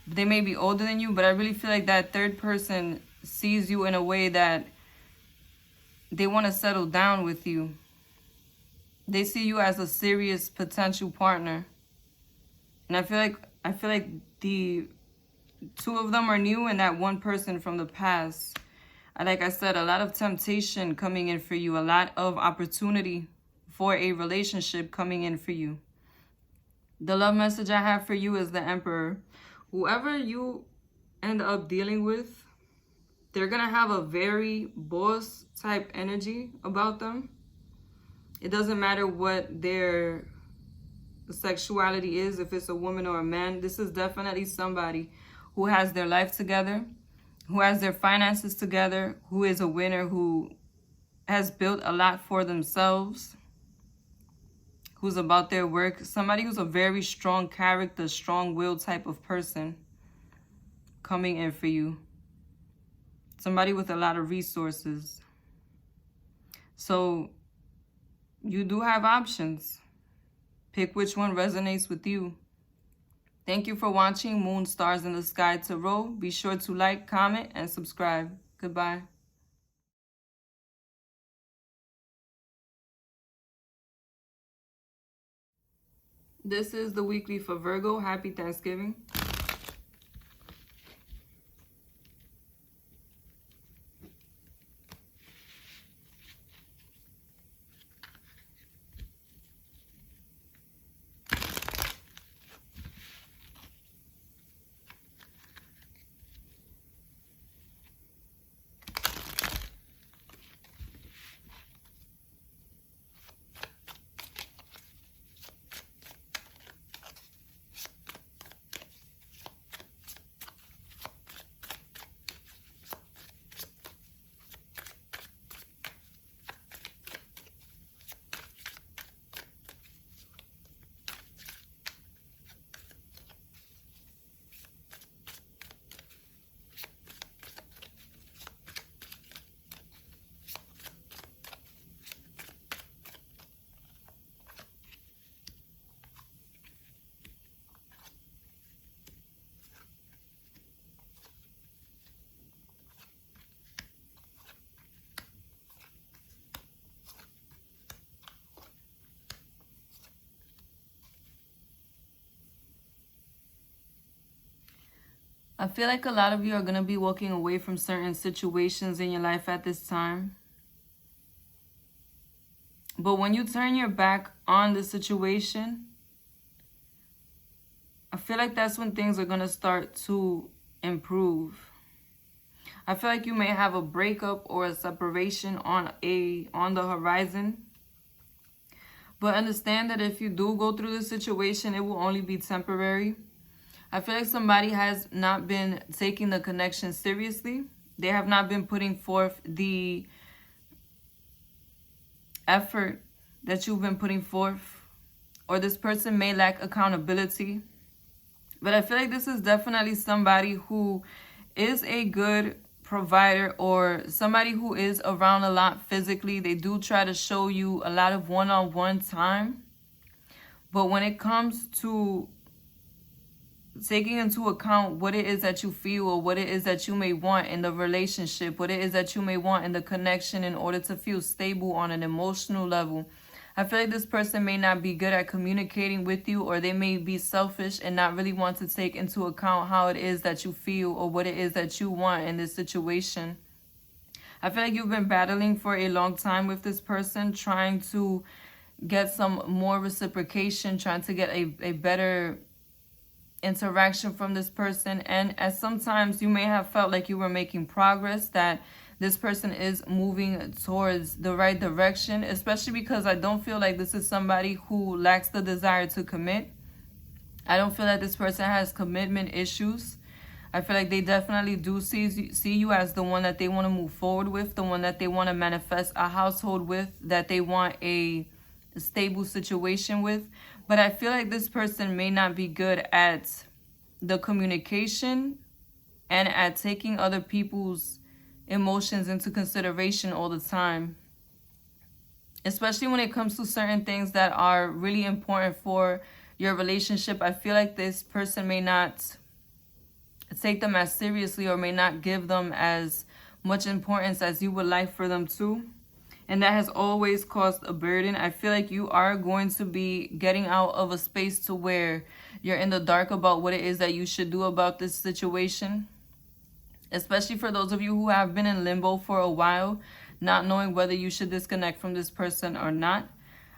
They may be older than you, but I really feel like that third person sees you in a way that they want to settle down with you. They see you as a serious potential partner. And I feel like the two of them are new and that one person from the past. Like I said, a lot of temptation coming in for you. A lot of opportunity for a relationship coming in for you. The love message I have for you is the Emperor. Whoever you end up dealing with, they're going to have a very boss type energy about them. It doesn't matter what their sexuality is, if it's a woman or a man. This is definitely somebody who has their life together, who has their finances together, who is a winner, who has built a lot for themselves, who's about their work. Somebody who's a very strong character, strong-willed type of person coming in for you. Somebody with a lot of resources. So you do have options. Pick which one resonates with you. Thank you for watching Moon, Stars in the Sky Tarot. Be sure to like, comment, and subscribe. Goodbye. This is the weekly for Virgo. Happy Thanksgiving. I feel like a lot of you are going to be walking away from certain situations in your life at this time. But when you turn your back on the situation, I feel like that's when things are going to start to improve. I feel like you may have a breakup or a separation on the horizon. But understand that if you do go through this situation, it will only be temporary. I feel like somebody has not been taking the connection seriously. They have not been putting forth the effort that you've been putting forth. Or this person may lack accountability. But I feel like this is definitely somebody who is a good provider or somebody who is around a lot physically. They do try to show you a lot of one-on-one time. But when it comes to taking into account what it is that you feel or what it is that you may want in the relationship, what it is that you may want in the connection in order to feel stable on an emotional level. I feel like this person may not be good at communicating with you, or they may be selfish and not really want to take into account how it is that you feel or what it is that you want in this situation. I feel like you've been battling for a long time with this person, trying to get some more reciprocation, trying to get a better interaction from this person. And as sometimes you may have felt like you were making progress, that this person is moving towards the right direction, especially because I don't feel like this is somebody who lacks the desire to commit. I don't feel that this person has commitment issues. I feel like they definitely do see you as the one that they want to move forward with, the one that they want to manifest a household with, that they want a stable situation with. But I feel like this person may not be good at the communication and at taking other people's emotions into consideration all the time. Especially when it comes to certain things that are really important for your relationship. I feel like this person may not take them as seriously or may not give them as much importance as you would like for them to. And that has always caused a burden. I feel like you are going to be getting out of a space to where you're in the dark about what it is that you should do about this situation. Especially for those of you who have been in limbo for a while, not knowing whether you should disconnect from this person or not.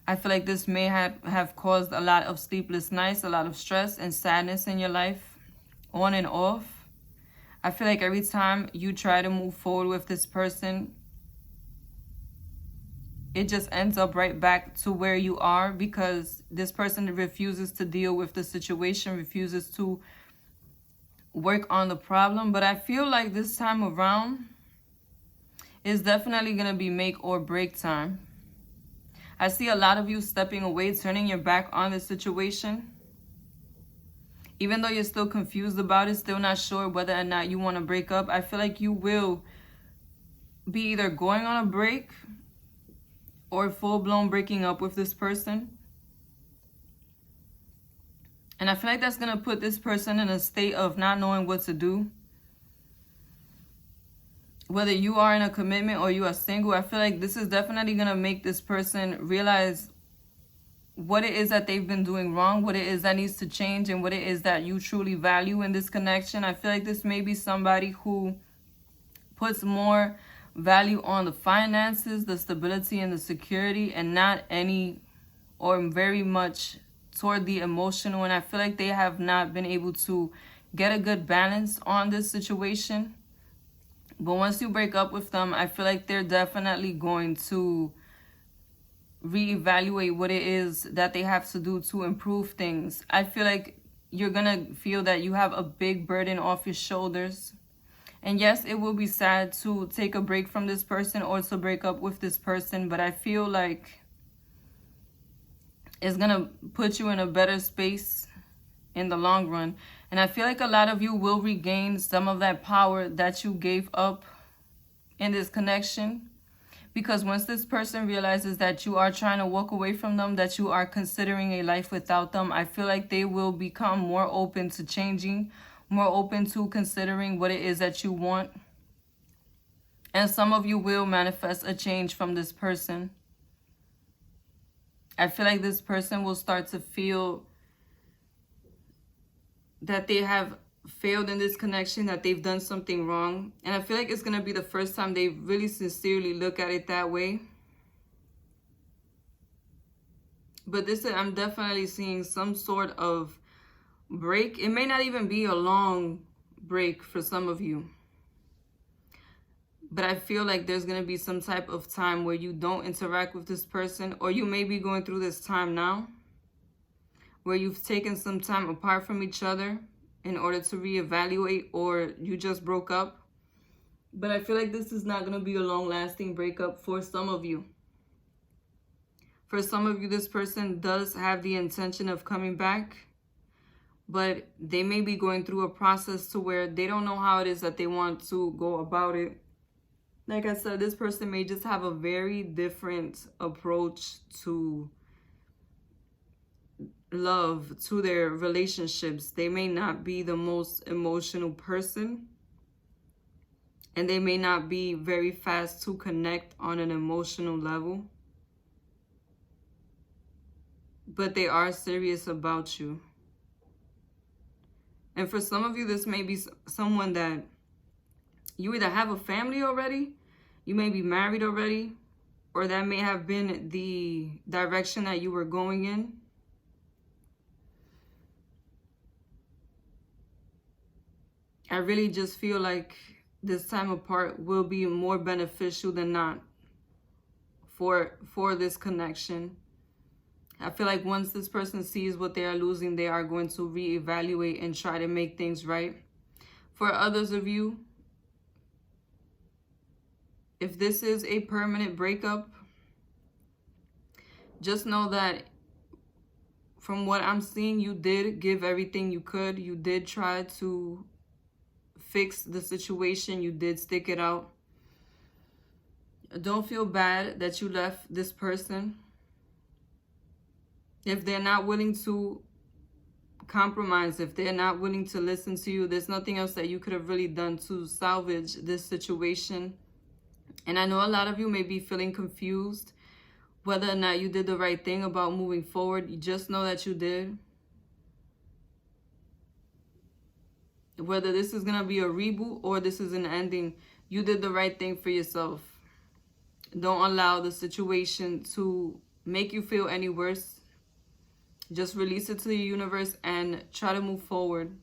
I feel like this may have caused a lot of sleepless nights, a lot of stress and sadness in your life, on and off. I feel like every time you try to move forward with this person, it just ends up right back to where you are, because this person refuses to deal with the situation, refuses to work on the problem. But I feel like this time around is definitely going to be make or break time. I see a lot of you stepping away, turning your back on the situation. Even though you're still confused about it, still not sure whether or not you want to break up, I feel like you will be either going on a break or full-blown breaking up with this person. And I feel like that's going to put this person in a state of not knowing what to do. Whether you are in a commitment or you are single, I feel like this is definitely going to make this person realize what it is that they've been doing wrong, what it is that needs to change, and what it is that you truly value in this connection. I feel like this may be somebody who puts more value on the finances, the stability, and the security, and not any or very much toward the emotional. And I feel like they have not been able to get a good balance on this situation. But once you break up with them, I feel like they're definitely going to reevaluate what it is that they have to do to improve things. I feel like you're gonna feel that you have a big burden off your shoulders. And yes, it will be sad to take a break from this person or to break up with this person, but I feel like it's gonna put you in a better space in the long run. And I feel like a lot of you will regain some of that power that you gave up in this connection. Because once this person realizes that you are trying to walk away from them, that you are considering a life without them, I feel like they will become more open to changing, more open to considering what it is that you want. And some of you will manifest a change from this person. I feel like this person will start to feel that they have failed in this connection, that they've done something wrong. And I feel like it's going to be the first time they really sincerely look at it that way. But this is, I'm definitely seeing some sort of break. It may not even be a long break for some of you. But I feel like there's going to be some type of time where you don't interact with this person, or you may be going through this time now where you've taken some time apart from each other in order to reevaluate, or you just broke up. But I feel like this is not going to be a long-lasting breakup for some of you. For some of you, this person does have the intention of coming back, but they may be going through a process to where they don't know how it is that they want to go about it. Like I said, this person may just have a very different approach to love, to their relationships. They may not be the most emotional person, and they may not be very fast to connect on an emotional level, but they are serious about you. And for some of you, this may be someone that you either have a family already, you may be married already, or that may have been the direction that you were going in. I really just feel like this time apart will be more beneficial than not for this connection. I feel like once this person sees what they are losing, they are going to reevaluate and try to make things right. For others of you, if this is a permanent breakup, just know that from what I'm seeing, you did give everything you could. You did try to fix the situation. You did stick it out. Don't feel bad that you left this person. If they're not willing to compromise, if they're not willing to listen to you, there's nothing else that you could have really done to salvage this situation. And I know a lot of you may be feeling confused whether or not you did the right thing about moving forward. You just know that you did. Whether this is going to be a reboot or this is an ending, you did the right thing for yourself. Don't allow the situation to make you feel any worse. Just release it to the universe and try to move forward.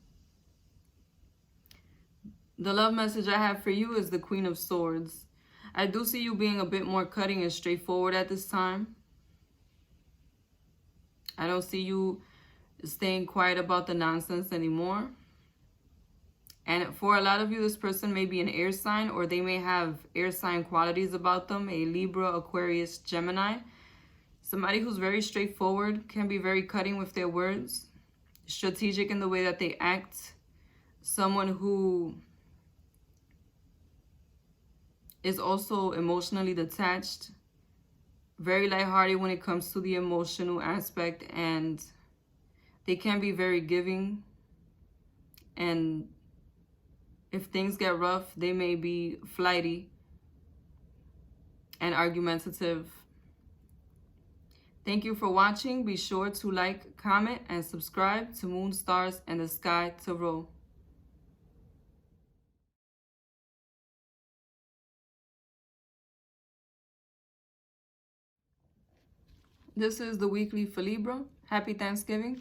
The love message I have for you is the Queen of Swords. I do see you being a bit more cutting and straightforward at this time. I don't see you staying quiet about the nonsense anymore. And for a lot of you, this person may be an air sign, or they may have air sign qualities about them. A Libra, Aquarius, Gemini. Somebody who's very straightforward, can be very cutting with their words. Strategic in the way that they act. Someone who is also emotionally detached. Very lighthearted when it comes to the emotional aspect. And they can be very giving. And if things get rough, they may be flighty and argumentative. Thank you for watching. Be sure to like, comment, and subscribe to Moon, Stars, and the Sky Tarot. This is the weekly for Libra. Happy Thanksgiving.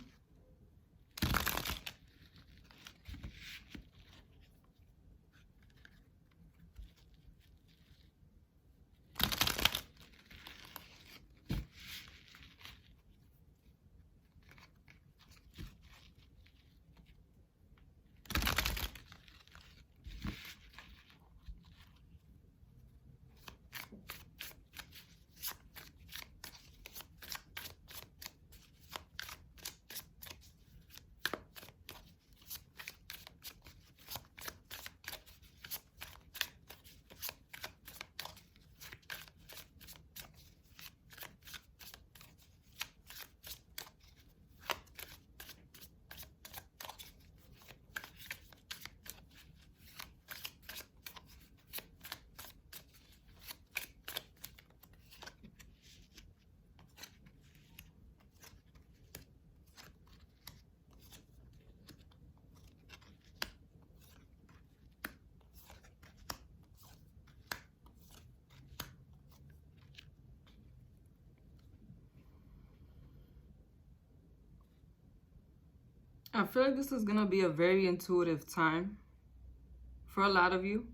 I feel like this is going to be a very intuitive time for a lot of you.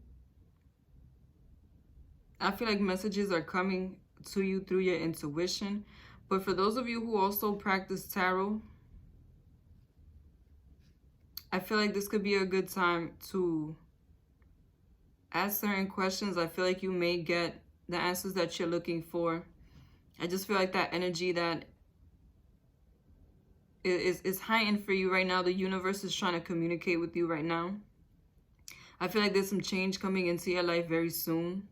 I feel like messages are coming to you through your intuition. But for those of you who also practice tarot, I feel like this could be a good time to ask certain questions. I feel like you may get the answers that you're looking for. I just feel like that energy that is heightened for you right now. The universe is trying to communicate with you right now. I feel like there's some change coming into your life very soon.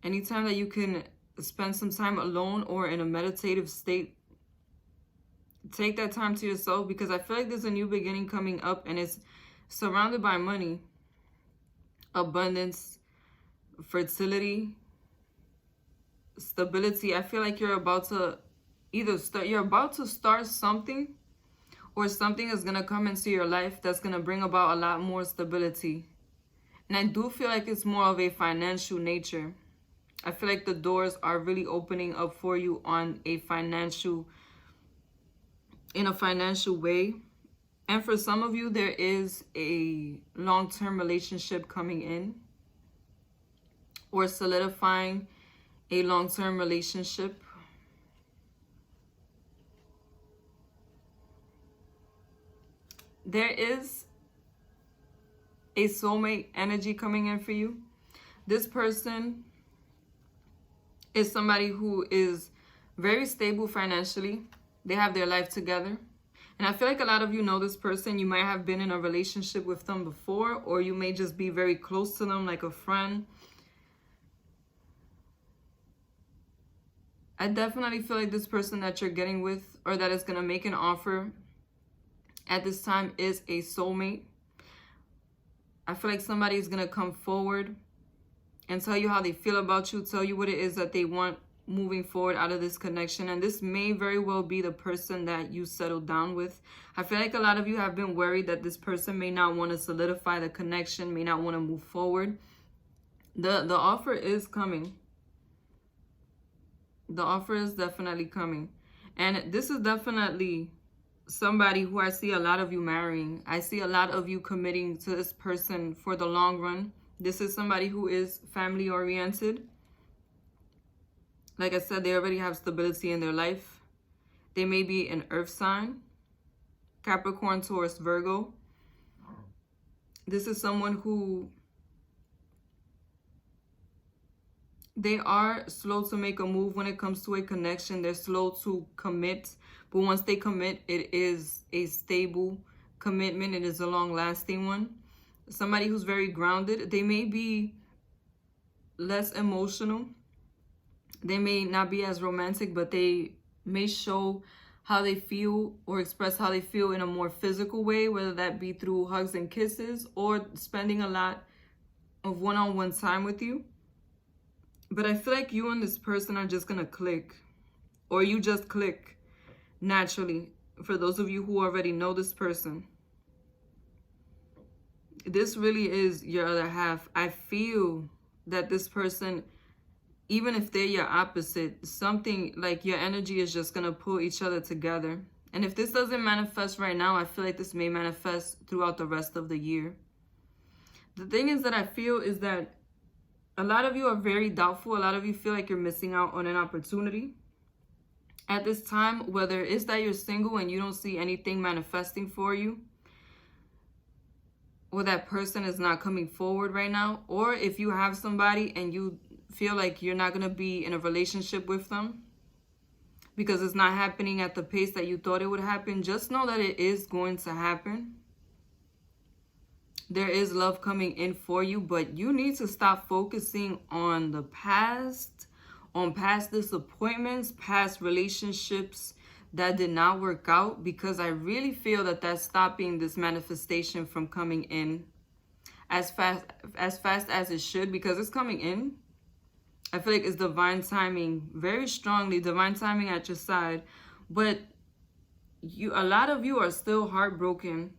Anytime that you can spend some time alone or in a meditative state, take that time to yourself, because I feel like there's a new beginning coming up and it's surrounded by money, abundance, fertility, stability. I feel like you're about to start something, or something is going to come into your life that's going to bring about a lot more stability. And I do feel like it's more of a financial nature. I feel like the doors are really opening up for you in a financial way. And for some of you, there is a long-term relationship coming in, or solidifying a long-term relationship. There is a soulmate energy coming in for you. This person is somebody who is very stable financially. They have their life together. And I feel like a lot of you know this person. You might have been in a relationship with them before, or you may just be very close to them, like a friend. I definitely feel like this person that you're getting with, or that is going to make an offer, at this time is a soulmate. I feel like somebody is going to come forward and tell you how they feel about you, tell you what it is that they want moving forward out of this connection. And this may very well be the person that you settle down with. I feel like a lot of you have been worried that this person may not want to solidify the connection, may not want to move forward. The offer is coming. The offer is definitely coming. And this is definitely somebody who I see a lot of you marrying. I see a lot of you committing to this person for the long run. This is somebody who is family oriented. Like I said, they already have stability in their life. They may be an earth sign, Capricorn, Taurus, Virgo. This is someone who, they are slow to make a move when it comes to a connection. They're slow to commit. But once they commit, it is a stable commitment. It is a long-lasting one. Somebody who's very grounded. They may be less emotional. They may not be as romantic, but they may show how they feel or express how they feel in a more physical way, whether that be through hugs and kisses or spending a lot of one-on-one time with you. But I feel like you and this person are just going to click, or you just click naturally. For those of you who already know this person, this really is your other half. I feel that this person, even if they're your opposite, something like your energy is just going to pull each other together. And if this doesn't manifest right now, I feel like this may manifest throughout the rest of the year. The thing is that I feel is that a lot of you are very doubtful. A lot of you feel like you're missing out on an opportunity at this time, whether it's that you're single and you don't see anything manifesting for you, or that person is not coming forward right now, or if you have somebody and you feel like you're not going to be in a relationship with them because it's not happening at the pace that you thought it would happen, just know that it is going to happen. There is love coming in for you, but you need to stop focusing on the past, on past disappointments, past relationships that did not work out, because I really feel that that's stopping this manifestation from coming in as fast as it should, because it's coming in. I feel like it's divine timing, very strongly divine timing at your side, but a lot of you are still heartbroken.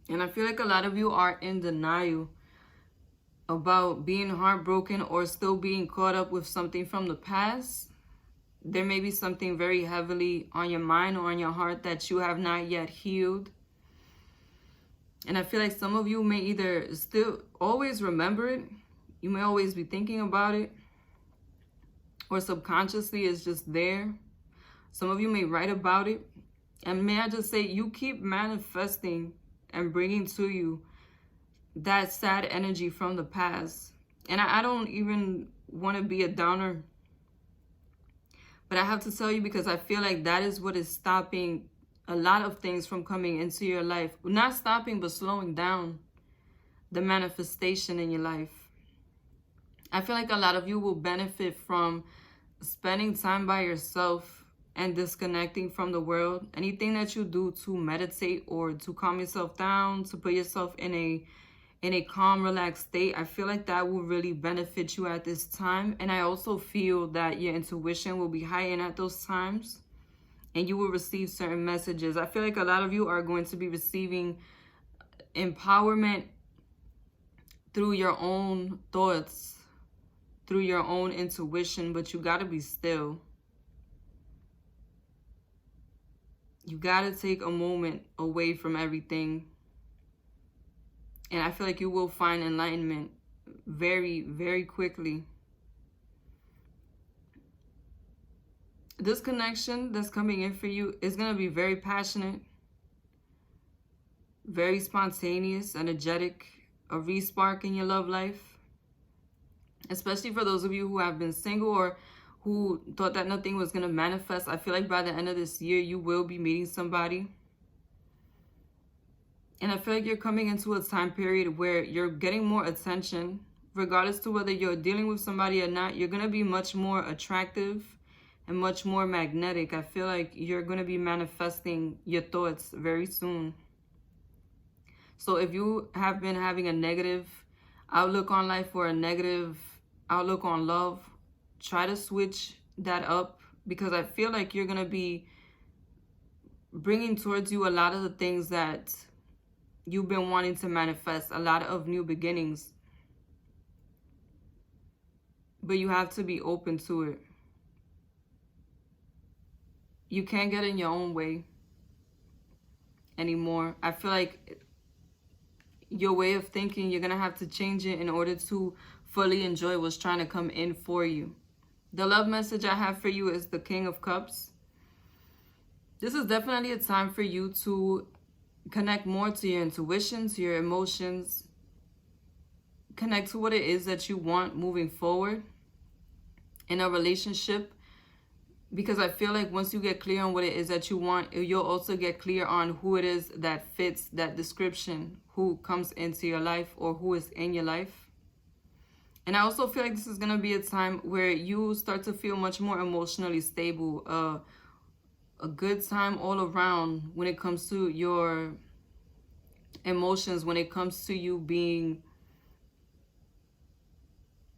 And I feel like a lot of you are in denial about being heartbroken or still being caught up with something from the past. There may be something very heavily on your mind or on your heart that you have not yet healed. And I feel like some of you may either still always remember it, you may always be thinking about it, or subconsciously it's just there. Some of you may write about it. And may I just say, you keep manifesting and bringing to you that sad energy from the past. And I don't even want to be a downer, but I have to tell you, because I feel like that is what is stopping a lot of things from coming into your life. Not stopping, but slowing down the manifestation in your life. I feel like a lot of you will benefit from spending time by yourself and disconnecting from the world. Anything that you do to meditate or to calm yourself down, to put yourself in a calm, relaxed state, I feel like that will really benefit you at this time. And I also feel that your intuition will be heightened at those times and you will receive certain messages. I feel like a lot of you are going to be receiving empowerment through your own thoughts, through your own intuition, but you got to be still. You got to take a moment away from everything. And I feel like you will find enlightenment very, very quickly. This connection that's coming in for you is going to be very passionate, very spontaneous, energetic, a re-spark in your love life. Especially for those of you who have been single or who thought that nothing was going to manifest. I feel like by the end of this year, you will be meeting somebody. And I feel like you're coming into a time period where you're getting more attention. Regardless to whether you're dealing with somebody or not, you're going to be much more attractive and much more magnetic. I feel like you're going to be manifesting your thoughts very soon. So if you have been having a negative outlook on life or a negative outlook on love, try to switch that up, because I feel like you're going to be bringing towards you a lot of the things that you've been wanting to manifest, a lot of new beginnings. But you have to be open to it. You can't get in your own way anymore. I feel like your way of thinking, you're going to have to change it in order to fully enjoy what's trying to come in for you. The love message I have for you is the King of Cups. This is definitely a time for you to connect more to your intuition, to your emotions. Connect to what it is that you want moving forward in a relationship. Because I feel like once you get clear on what it is that you want, you'll also get clear on who it is that fits that description, who comes into your life or who is in your life. And I also feel like this is going to be a time where you start to feel much more emotionally stable. A good time all around when it comes to your emotions, when it comes to you being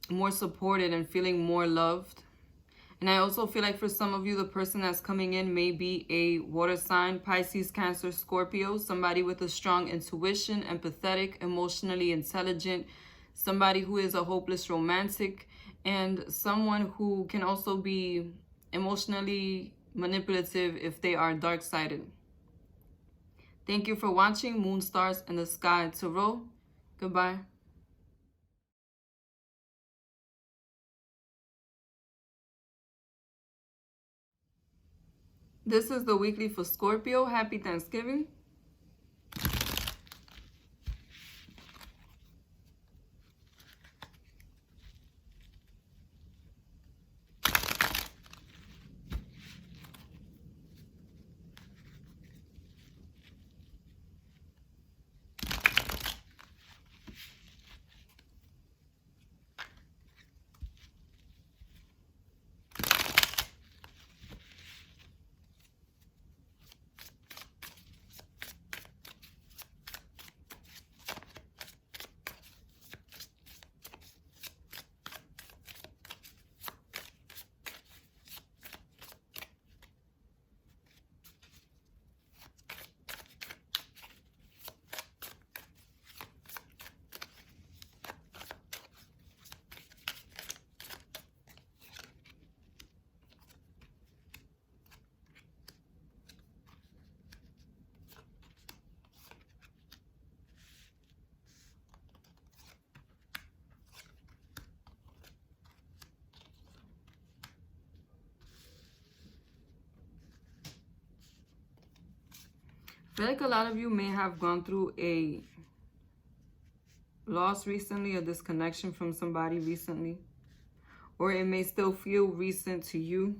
more supported and feeling more loved. And I also feel like for some of you, the person that's coming in may be a water sign, Pisces, Cancer, Scorpio, somebody with a strong intuition, empathetic, emotionally intelligent, somebody who is a hopeless romantic, and someone who can also be emotionally manipulative if they are dark-sided. Thank you for watching Moon, Stars, and the Sky Tarot. Goodbye. This is the weekly for Scorpio. Happy Thanksgiving. I feel like a lot of you may have gone through a loss recently, a disconnection from somebody recently, or it may still feel recent to you.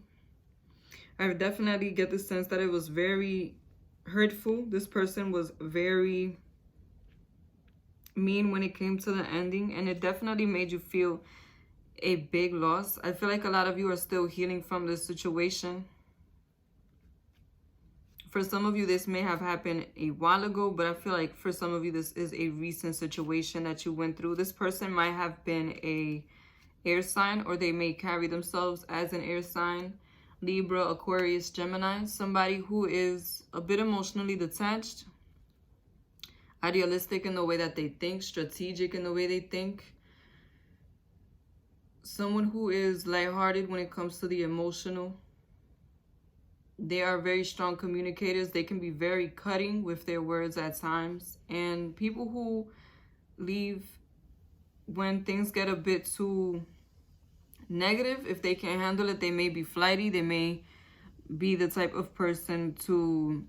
I definitely get the sense that it was very hurtful. This person was very mean when it came to the ending, and it definitely made you feel a big loss. I feel like a lot of you are still healing from this situation. For some of you, this may have happened a while ago, but I feel like for some of you, this is a recent situation that you went through. This person might have been a air sign, or they may carry themselves as an air sign. Libra, Aquarius, Gemini. Somebody who is a bit emotionally detached, idealistic in the way that they think, strategic in the way they think. Someone who is lighthearted when it comes to the emotional. They are very strong communicators. They can be very cutting with their words at times. And people who leave when things get a bit too negative, if they can't handle it, they may be flighty. They may be the type of person to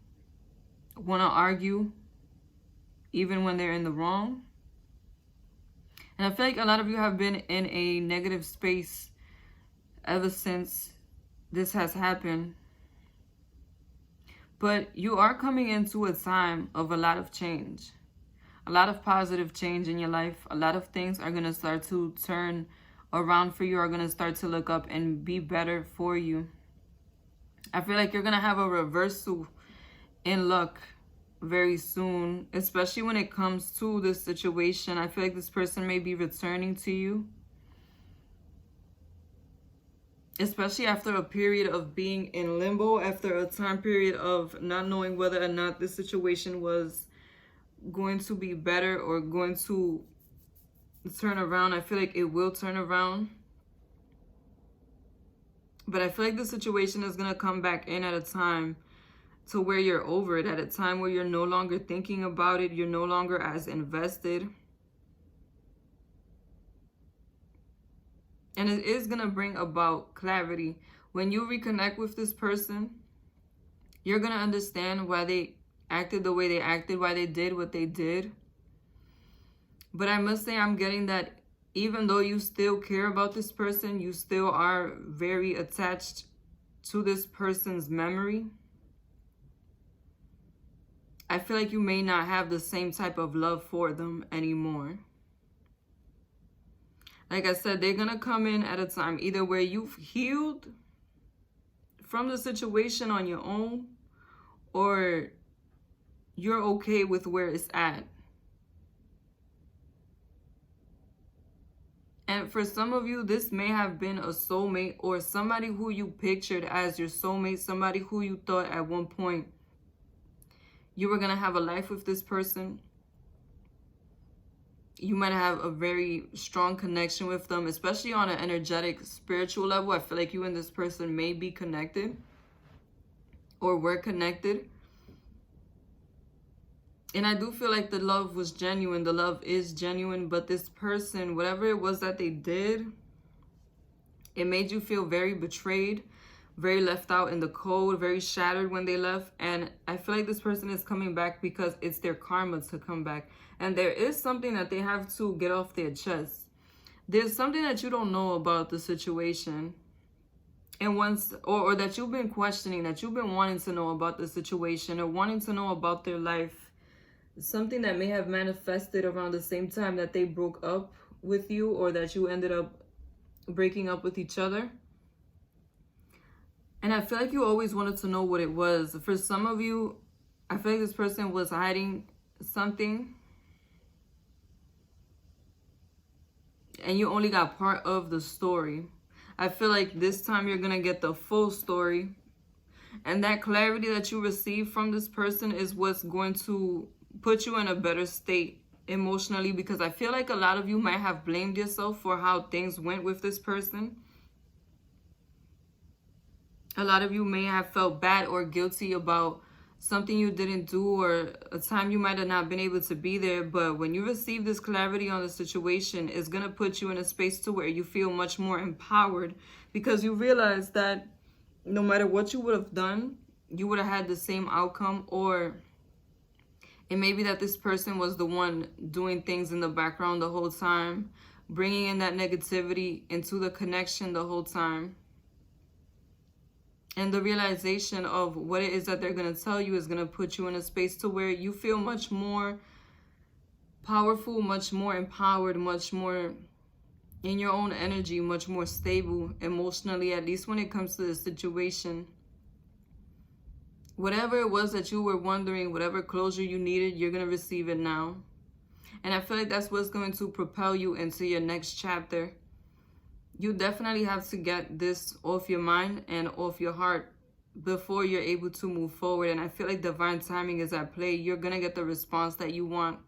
want to argue even when they're in the wrong. And I feel like a lot of you have been in a negative space ever since this has happened. But you are coming into a time of a lot of change. A lot of positive change in your life. A lot of things are going to start to turn around for you, are going to start to look up and be better for you. I feel like you're going to have a reversal in luck very soon, especially when it comes to this situation. I feel like this person may be returning to you, especially after a period of being in limbo, after a time period of not knowing whether or not this situation was going to be better or going to turn around. I feel like it will turn around. But I feel like the situation is going to come back in at a time to where you're over it, at a time where you're no longer thinking about it. You're no longer as invested. And it is going to bring about clarity. When you reconnect with this person, you're going to understand why they acted the way they acted, why they did what they did. But I must say, I'm getting that even though you still care about this person, you still are very attached to this person's memory. I feel like you may not have the same type of love for them anymore. Like I said, they're going to come in at a time either where you've healed from the situation on your own, or you're okay with where it's at. And for some of you, this may have been a soulmate or somebody who you pictured as your soulmate, somebody who you thought at one point you were going to have a life with this person. You might have a very strong connection with them, especially on an energetic, spiritual level. I feel like you and this person may be connected or were connected. And I do feel like the love was genuine. The love is genuine. But this person, whatever it was that they did, it made you feel very betrayed, very left out in the cold, very shattered when they left. And I feel like this person is coming back because it's their karma to come back. And there is something that they have to get off their chest. There's something that you don't know about the situation. And once, or that you've been questioning, that you've been wanting to know about the situation or wanting to know about their life. Something that may have manifested around the same time that they broke up with you, or that you ended up breaking up with each other. And I feel like you always wanted to know what it was. For some of you, I feel like this person was hiding something. And you only got part of the story. I feel like this time you're going to get the full story. And that clarity that you receive from this person is what's going to put you in a better state emotionally. Because I feel like a lot of you might have blamed yourself for how things went with this person. A lot of you may have felt bad or guilty about something you didn't do, or a time you might have not been able to be there. But when you receive this clarity on the situation, it's going to put you in a space to where you feel much more empowered, because you realize that no matter what you would have done, you would have had the same outcome. Or it may be that this person was the one doing things in the background the whole time, bringing in that negativity into the connection the whole time. And the realization of what it is that they're going to tell you is going to put you in a space to where you feel much more powerful, much more empowered, much more in your own energy, much more stable emotionally, at least when it comes to the situation. Whatever it was that you were wondering, whatever closure you needed, you're going to receive it now. And I feel like that's what's going to propel you into your next chapter. You definitely have to get this off your mind and off your heart before you're able to move forward. And I feel like divine timing is at play. You're going to get the response that you want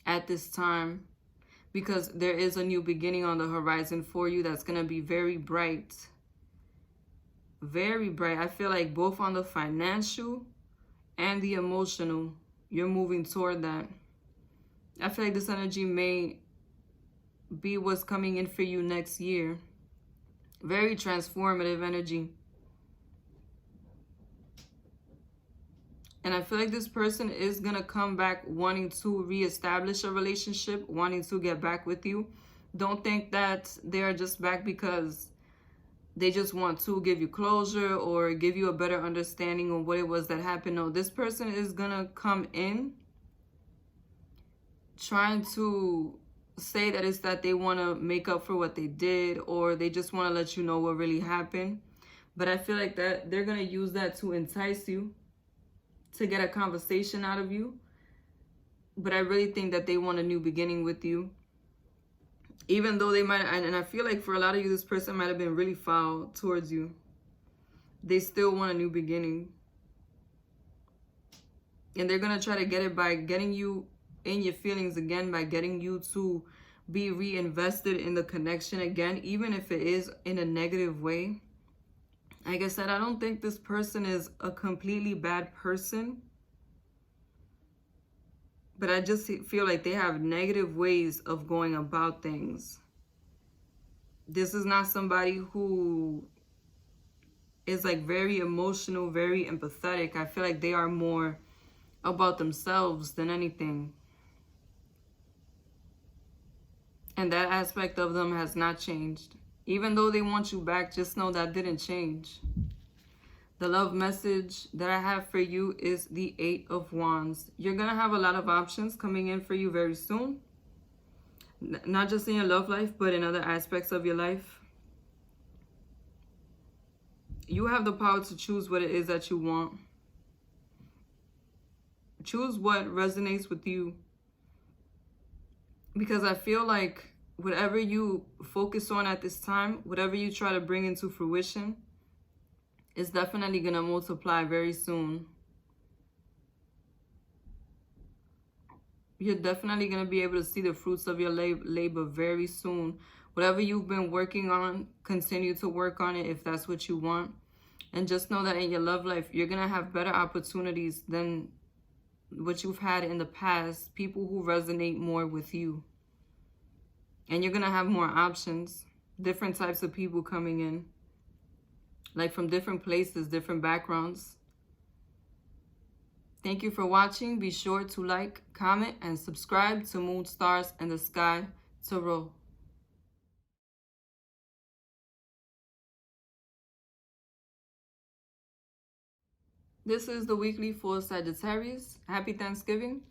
at this time, because there is a new beginning on the horizon for you that's going to be very bright. Very bright. I feel like both on the financial and the emotional, you're moving toward that. I feel like this energy may be what's coming in for you next year. Very transformative energy. And I feel like this person is going to come back wanting to reestablish a relationship, wanting to get back with you. Don't think that they are just back because they just want to give you closure or give you a better understanding of what it was that happened. No, this person is going to come in trying to say that it's that they want to make up for what they did, or they just want to let you know what really happened. But I feel like that they're going to use that to entice you, to get a conversation out of you. But I really think that they want a new beginning with you. Even though they might, and I feel like for a lot of you, this person might have been really foul towards you. They still want a new beginning. And they're going to try to get it by getting you in your feelings again, by getting you to be reinvested in the connection again, even if it is in a negative way. Like I said, I don't think this person is a completely bad person. But I just feel like they have negative ways of going about things. This is not somebody who is like very emotional, very empathetic. I feel like they are more about themselves than anything. And that aspect of them has not changed. Even though they want you back, just know that didn't change. The love message that I have for you is the 8 of Wands. You're going to have a lot of options coming in for you very soon. Not just in your love life, but in other aspects of your life. You have the power to choose what it is that you want. Choose what resonates with you. Because I feel like whatever you focus on at this time, whatever you try to bring into fruition, is definitely going to multiply very soon. You're definitely going to be able to see the fruits of your labor very soon. Whatever you've been working on, continue to work on it if that's what you want. And just know that in your love life, you're going to have better opportunities than what you've had in the past. People who resonate more with you. And you're going to have more options. Different types of people coming in. Like from different places, different backgrounds. Thank you for watching. Be sure to like, comment, and subscribe to Moon, Stars, and the Sky Tarot. This is the weekly for Sagittarius. Happy Thanksgiving.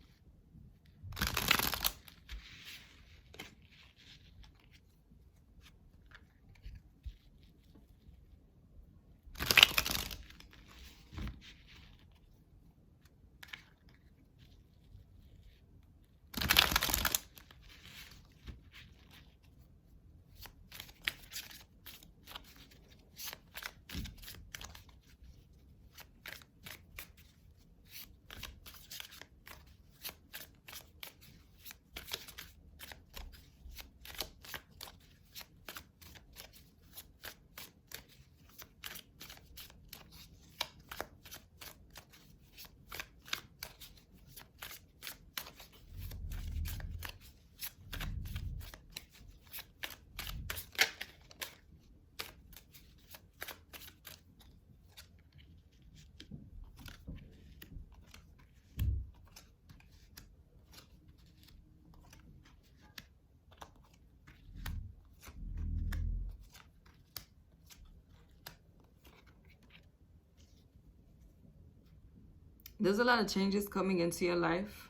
There's a lot of changes coming into your life.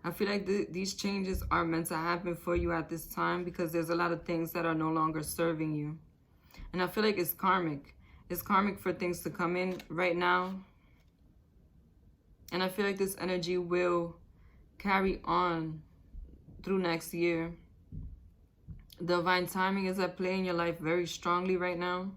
I feel like these changes are meant to happen for you at this time because there's a lot of things that are no longer serving you. And I feel like it's karmic. It's karmic for things to come in right now. And I feel like this energy will carry on through next year. Divine timing is at play in your life very strongly right now.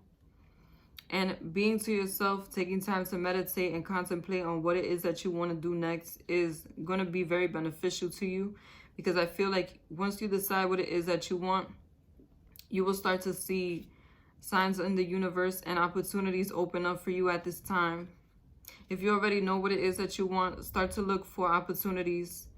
And being to yourself, taking time to meditate and contemplate on what it is that you want to do next is going to be very beneficial to you. Because I feel like once you decide what it is that you want, you will start to see signs in the universe and opportunities open up for you at this time. If you already know what it is that you want, start to look for opportunities.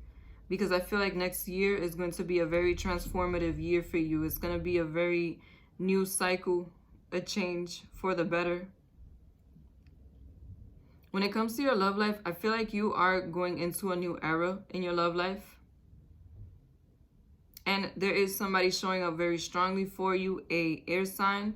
Because I feel like next year is going to be a very transformative year for you. It's going to be a very new cycle, a change for the better. When it comes to your love life, I feel like you are going into a new era in your love life. And there is somebody showing up very strongly for you, a air sign,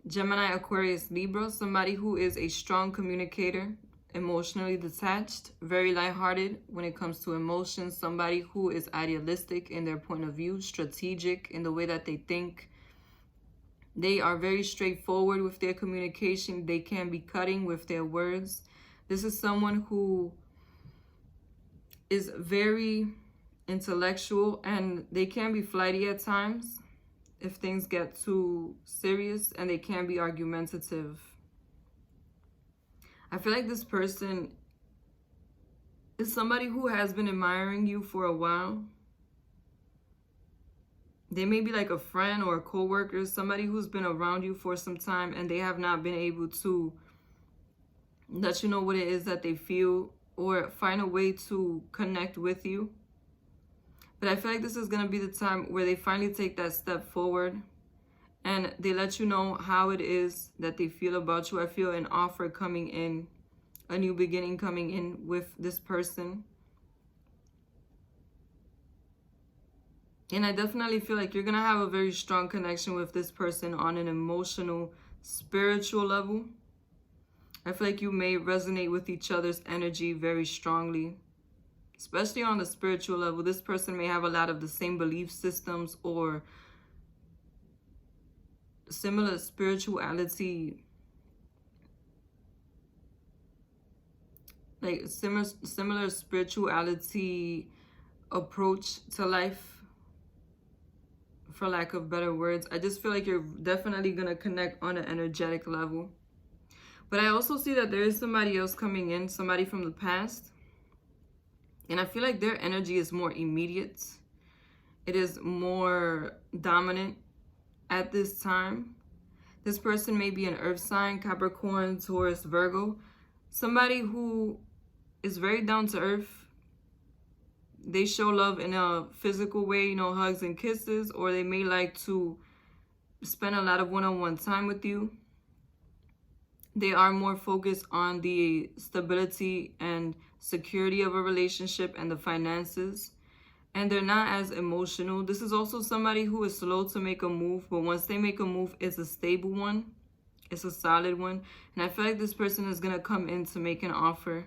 Gemini, Aquarius, Libra, somebody who is a strong communicator, emotionally detached, very lighthearted when it comes to emotions, somebody who is idealistic in their point of view, strategic in the way that they think. They are very straightforward with their communication. They can be cutting with their words. This is someone who is very intellectual, and they can be flighty at times if things get too serious, and they can be argumentative. I feel like this person is somebody who has been admiring you for a while. They may be like a friend or a co-worker, somebody who's been around you for some time, and they have not been able to let you know what it is that they feel or find a way to connect with you. But I feel like this is going to be the time where they finally take that step forward and they let you know how it is that they feel about you. I feel an offer coming in, a new beginning coming in with this person. And I definitely feel like you're going to have a very strong connection with this person on an emotional, spiritual level. I feel like you may resonate with each other's energy very strongly, especially on the spiritual level. This person may have a lot of the same belief systems or similar spirituality, like similar spirituality approach to life, for lack of better words. I just feel like you're definitely going to connect on an energetic level. But I also see that there is somebody else coming in, somebody from the past. And I feel like their energy is more immediate. It is more dominant at this time. This person may be an earth sign, Capricorn, Taurus, Virgo. Somebody who is very down to earth. They show love in a physical way, you know, hugs and kisses, or they may like to spend a lot of one-on-one time with you. They are more focused on the stability and security of a relationship and the finances. And they're not as emotional. This is also somebody who is slow to make a move, but once they make a move, it's a stable one. It's a solid one. And I feel like this person is going to come in to make an offer.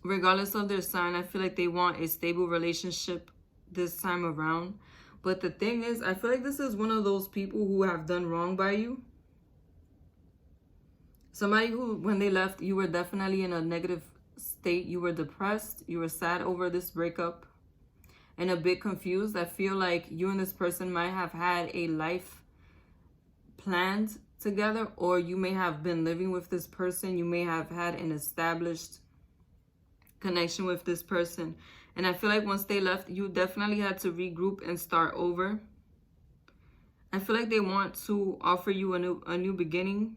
Regardless of their sign, I feel like they want a stable relationship this time around. But the thing is, I feel like this is one of those people who have done wrong by you. Somebody who, when they left, you were definitely in a negative state. You were depressed. You were sad over this breakup and a bit confused. I feel like you and this person might have had a life planned together, or you may have been living with this person. You may have had an established connection with this person. And I feel like once they left, you definitely had to regroup and start over. I feel like they want to offer you a new beginning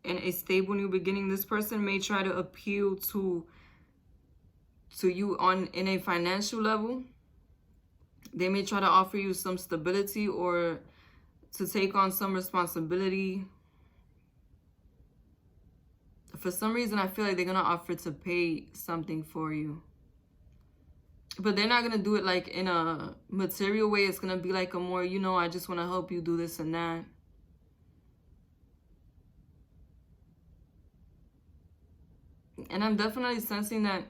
and a stable new beginning. This person may try to appeal to you in a financial level. They may try to offer you some stability or to take on some responsibility. For some reason, I feel like they're going to offer to pay something for you. But they're not going to do it like in a material way. It's going to be like a more, you know, I just want to help you do this and that. And I'm definitely sensing that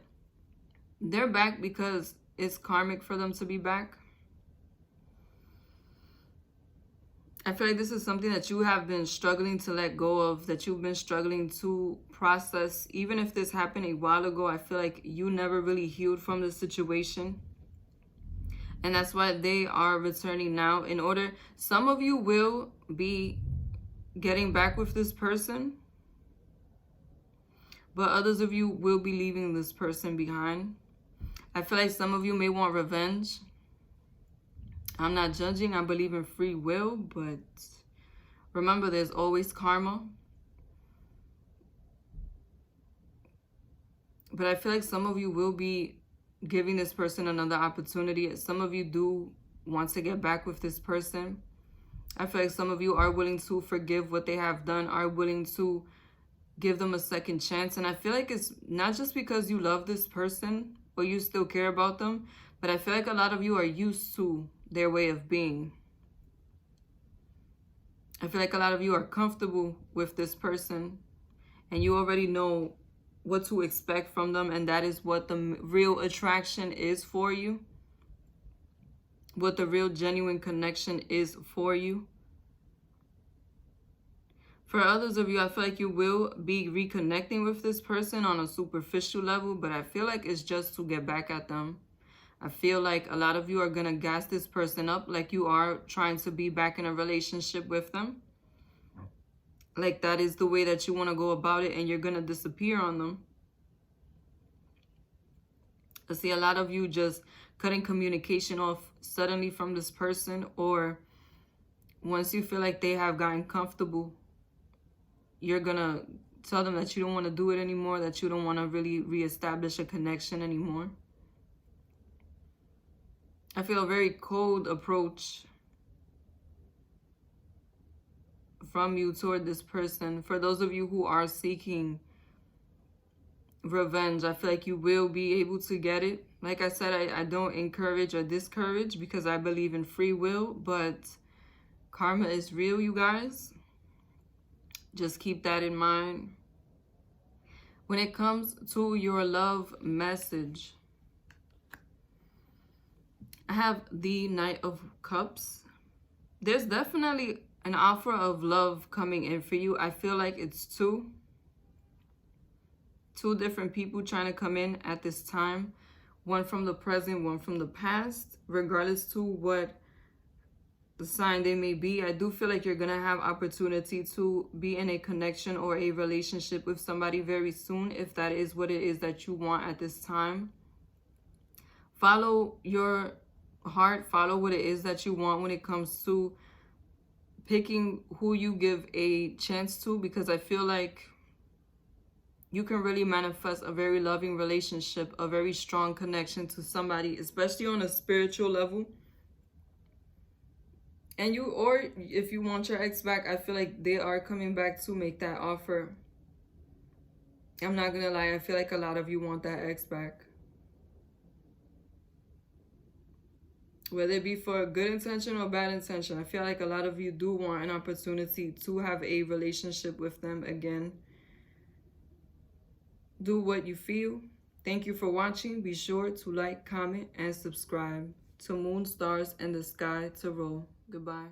they're back because it's karmic for them to be back. I feel like this is something that you have been struggling to let go of, that you've been struggling to process. Even if this happened a while ago, I feel like you never really healed from the situation. And that's why they are returning now. Some of you will be getting back with this person, but others of you will be leaving this person behind. I feel like some of you may want revenge. I'm not judging. I believe in free will, but remember, there's always karma. But I feel like some of you will be giving this person another opportunity. Some of you do want to get back with this person. I feel like some of you are willing to forgive what they have done, are willing to give them a second chance. And I feel like it's not just because you love this person or you still care about them, but I feel like a lot of you are used to their way of being. I feel like a lot of you are comfortable with this person and you already know what to expect from them, and that is what the real attraction is for you. what the real genuine connection is for you. For others of you, I feel like you will be reconnecting with this person on a superficial level, but I feel like it's just to get back at them. I feel like a lot of you are going to gas this person up like you are trying to be back in a relationship with them. Like that is the way that you want to go about it, and you're going to disappear on them. I see a lot of you just cutting communication off suddenly from this person, or once you feel like they have gotten comfortable, you're going to tell them that you don't want to do it anymore, that you don't want to really reestablish a connection anymore. I feel a very cold approach from you toward this person. For those of you who are seeking revenge, I feel like you will be able to get it. Like I said, I don't encourage or discourage because I believe in free will, but karma is real, you guys. Just keep that in mind. When it comes to your love message, I have the Knight of Cups. There's definitely an offer of love coming in for you. I feel like it's two different people trying to come in at this time. One from the present, one from the past. Regardless to what the sign they may be, I do feel like you're going to have opportunity to be in a connection or a relationship with somebody very soon, if that is what it is that you want at this time. Follow your heart, follow what it is that you want when it comes to picking who you give a chance to, because I feel like you can really manifest a very loving relationship, a very strong connection to somebody, especially on a spiritual level. And you, or if you want your ex back, I feel like they are coming back to make that offer. I'm not gonna lie, I feel like a lot of you want that ex back. Whether it be for a good intention or bad intention, I feel like a lot of you do want an opportunity to have a relationship with them again. Do what you feel. Thank you for watching. Be sure to like, comment, and subscribe to Moon, Stars, and the Sky Tarot. Goodbye.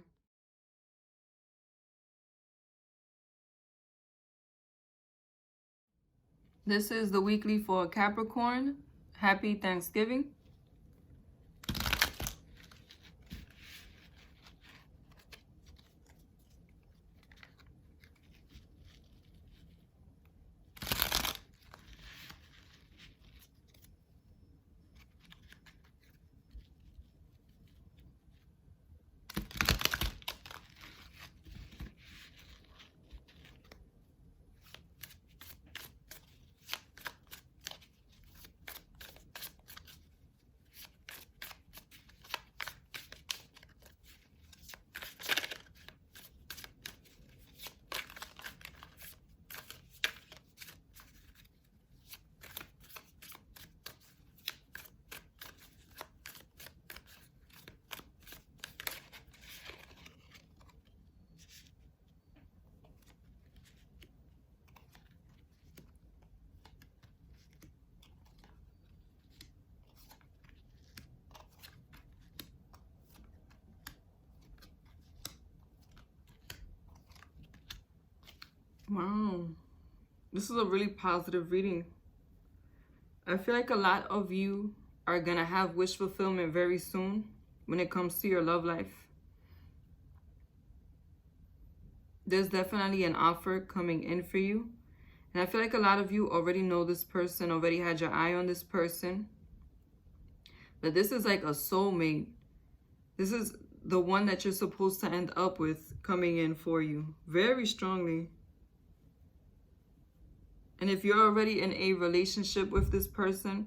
This is the weekly for Capricorn. Happy Thanksgiving. Wow, this is a really positive reading. I feel like a lot of you are going to have wish fulfillment very soon when it comes to your love life. There's definitely an offer coming in for you. And I feel like a lot of you already know this person, already had your eye on this person. But this is like a soulmate. This is the one that you're supposed to end up with coming in for you very strongly. And if you're already in a relationship with this person,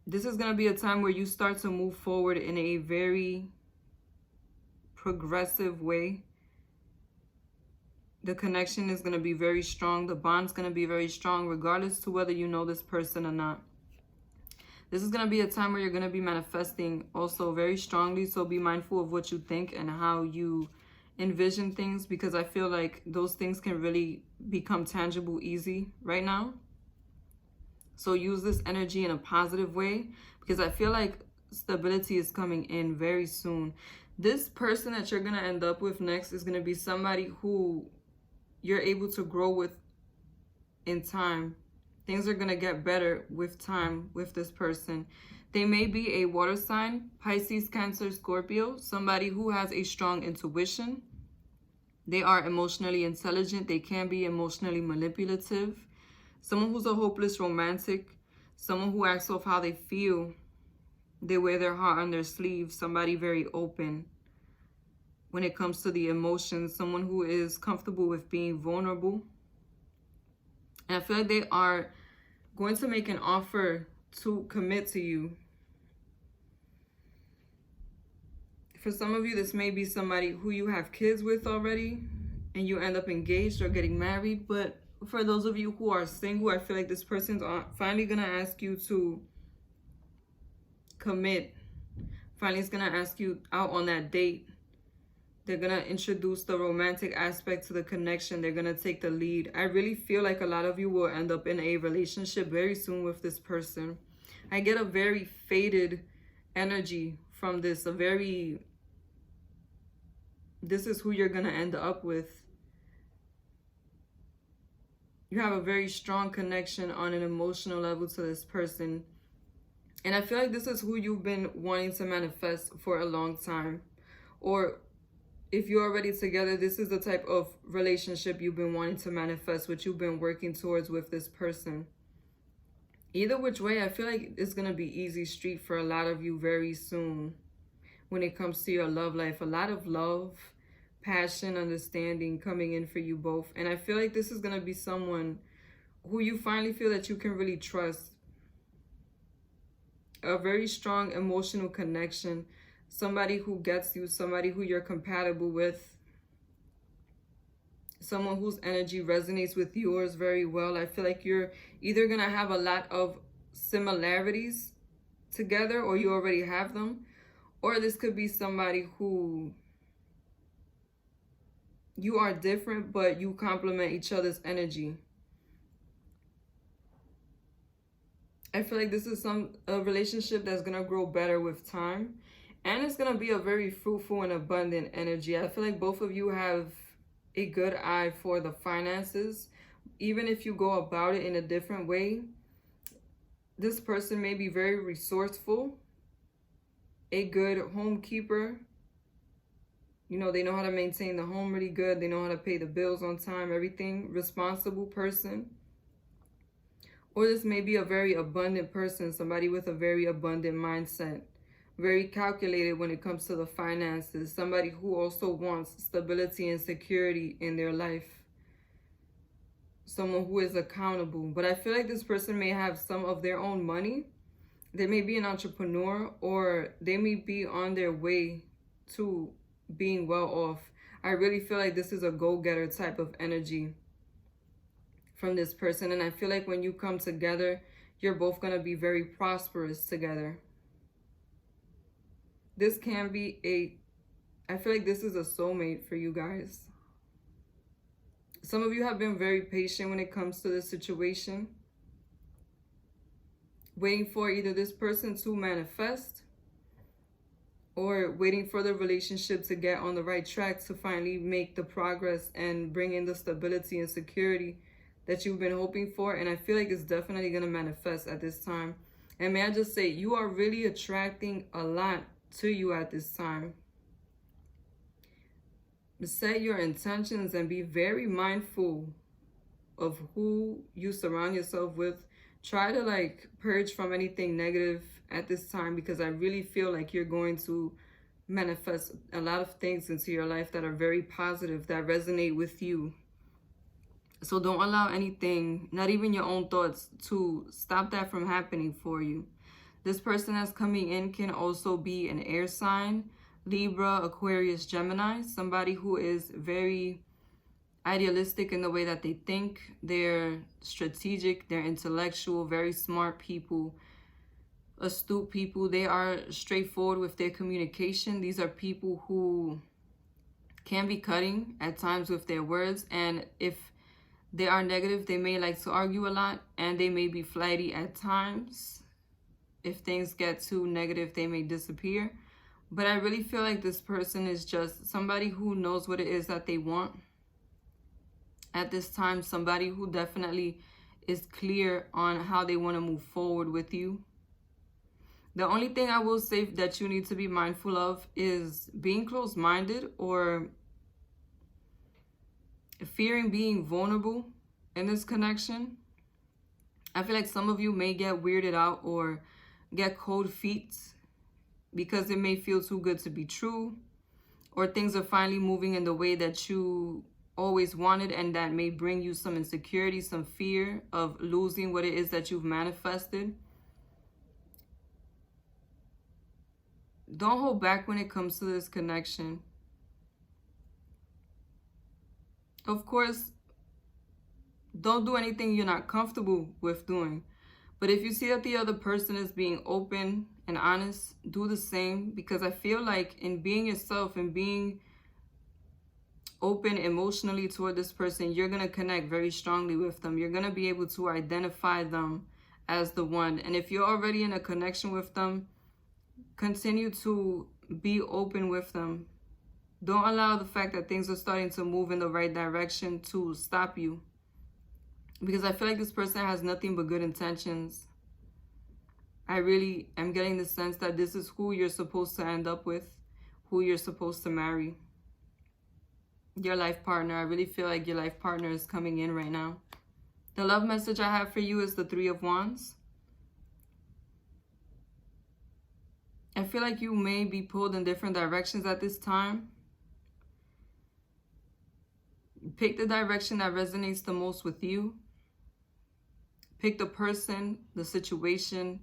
this is going to be a time where you start to move forward in a very progressive way. The connection is going to be very strong. The bond's going to be very strong, regardless to whether you know this person or not. This is going to be a time where you're going to be manifesting also very strongly. So be mindful of what you think and how you envision things, because I feel like those things can really become tangible easy right now. So use this energy in a positive way, because I feel like stability is coming in very soon. This person that you're going to end up with next is going to be somebody who you're able to grow with in time. Things are going to get better with time with this person. They may be a water sign, Pisces, Cancer, Scorpio, somebody who has a strong intuition. They are emotionally intelligent. They can be emotionally manipulative. Someone who's a hopeless romantic. Someone who acts off how they feel. They wear their heart on their sleeve. Somebody very open when it comes to the emotions. Someone who is comfortable with being vulnerable. And I feel like they are going to make an offer to commit to you. For some of you, this may be somebody who you have kids with already and you end up engaged or getting married. But for those of you who are single, I feel like this person's finally going to ask you to commit. Finally, is going to ask you out on that date. They're going to introduce the romantic aspect to the connection. They're going to take the lead. I really feel like a lot of you will end up in a relationship very soon with this person. I get a very faded energy from this. This is who you're going to end up with. You have a very strong connection on an emotional level to this person. And I feel like this is who you've been wanting to manifest for a long time. Or if you're already together, this is the type of relationship you've been wanting to manifest, what you've been working towards with this person. Either which way, I feel like it's going to be easy street for a lot of you very soon when it comes to your love life. A lot of love, passion, understanding coming in for you both. And I feel like this is going to be someone who you finally feel that you can really trust. A very strong emotional connection. Somebody who gets you, somebody who you're compatible with. Someone whose energy resonates with yours very well. I feel like you're either going to have a lot of similarities together, or you already have them. Or this could be somebody who you are different, but you complement each other's energy. I feel like this is a relationship that's going to grow better with time. And it's going to be a very fruitful and abundant energy. I feel like both of you have a good eye for the finances. Even if you go about it in a different way, this person may be very resourceful, a good homekeeper. You know, they know how to maintain the home really good. They know how to pay the bills on time, everything. Responsible person. Or this may be a very abundant person, somebody with a very abundant mindset. Very calculated when it comes to the finances. Somebody who also wants stability and security in their life. Someone who is accountable. But I feel like this person may have some of their own money. They may be an entrepreneur, or they may be on their way to being well off. I really feel like this is a go-getter type of energy from this person. And I feel like when you come together, you're both going to be very prosperous together. This can be I feel like this is a soulmate for you guys. Some of you have been very patient when it comes to this situation. Waiting for either this person to manifest, or waiting for the relationship to get on the right track to finally make the progress and bring in the stability and security that you've been hoping for. And I feel like it's definitely going to manifest at this time. And may I just say, you are really attracting a lot to you at this time. Set your intentions and be very mindful of who you surround yourself with. Try to purge from anything negative at this time, because I really feel like you're going to manifest a lot of things into your life that are very positive, that resonate with you. So don't allow anything, not even your own thoughts, to stop that from happening for you. This person that's coming in can also be an air sign, Libra, Aquarius, Gemini. Somebody who is very idealistic in the way that they think. They're strategic, they're intellectual, very smart people, astute people. They are straightforward with their communication. These are people who can be cutting at times with their words. And if they are negative, they may like to argue a lot, and they may be flighty at times. If things get too negative, they may disappear. But I really feel like this person is just somebody who knows what it is that they want at this time. Somebody who definitely is clear on how they want to move forward with you. The only thing I will say that you need to be mindful of is being closed-minded or fearing being vulnerable in this connection. I feel like some of you may get weirded out or get cold feet because it may feel too good to be true, or things are finally moving in the way that you always wanted, and that may bring you some insecurity, some fear of losing what it is that you've manifested. Don't hold back when it comes to this connection. Of course, don't do anything you're not comfortable with doing. But if you see that the other person is being open and honest, do the same. Because I feel like in being yourself and being open emotionally toward this person, you're going to connect very strongly with them. You're going to be able to identify them as the one. And if you're already in a connection with them, continue to be open with them. Don't allow the fact that things are starting to move in the right direction to stop you. Because I feel like this person has nothing but good intentions. I really am getting the sense that this is who you're supposed to end up with, who you're supposed to marry. Your life partner. I really feel like your life partner is coming in right now. The love message I have for you is the Three of Wands. I feel like you may be pulled in different directions at this time. Pick the direction that resonates the most with you. Pick the person, the situation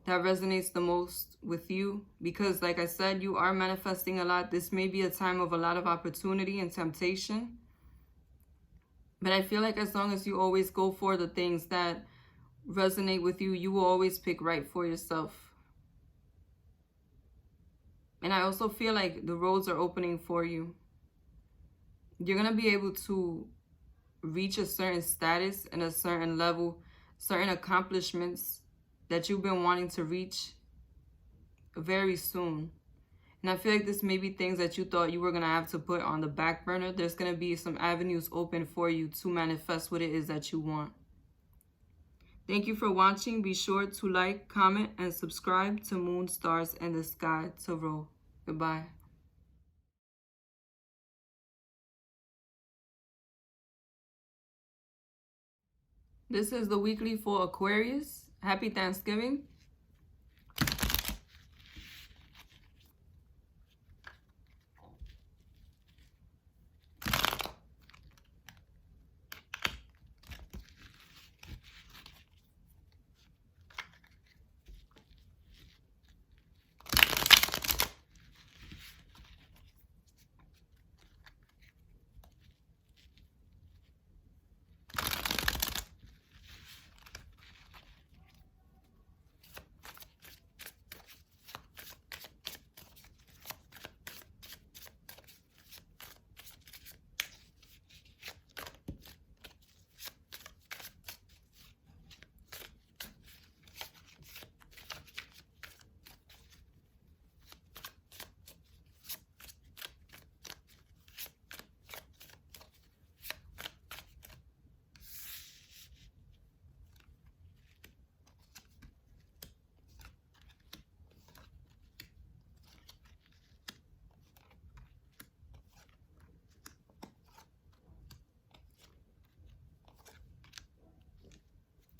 that resonates the most with you. Because like I said, you are manifesting a lot. This may be a time of a lot of opportunity and temptation. But I feel like as long as you always go for the things that resonate with you, you will always pick right for yourself. And I also feel like the roads are opening for you. You're going to be able to reach a certain status and a certain level, certain accomplishments that you've been wanting to reach very soon. And I feel like this may be things that you thought you were going to have to put on the back burner. There's going to be some avenues open for you to manifest what it is that you want. Thank you for watching. Be sure to like, comment, and subscribe to Moon, Stars, and the Sky Tarot. Goodbye. This is the weekly for Aquarius. Happy Thanksgiving.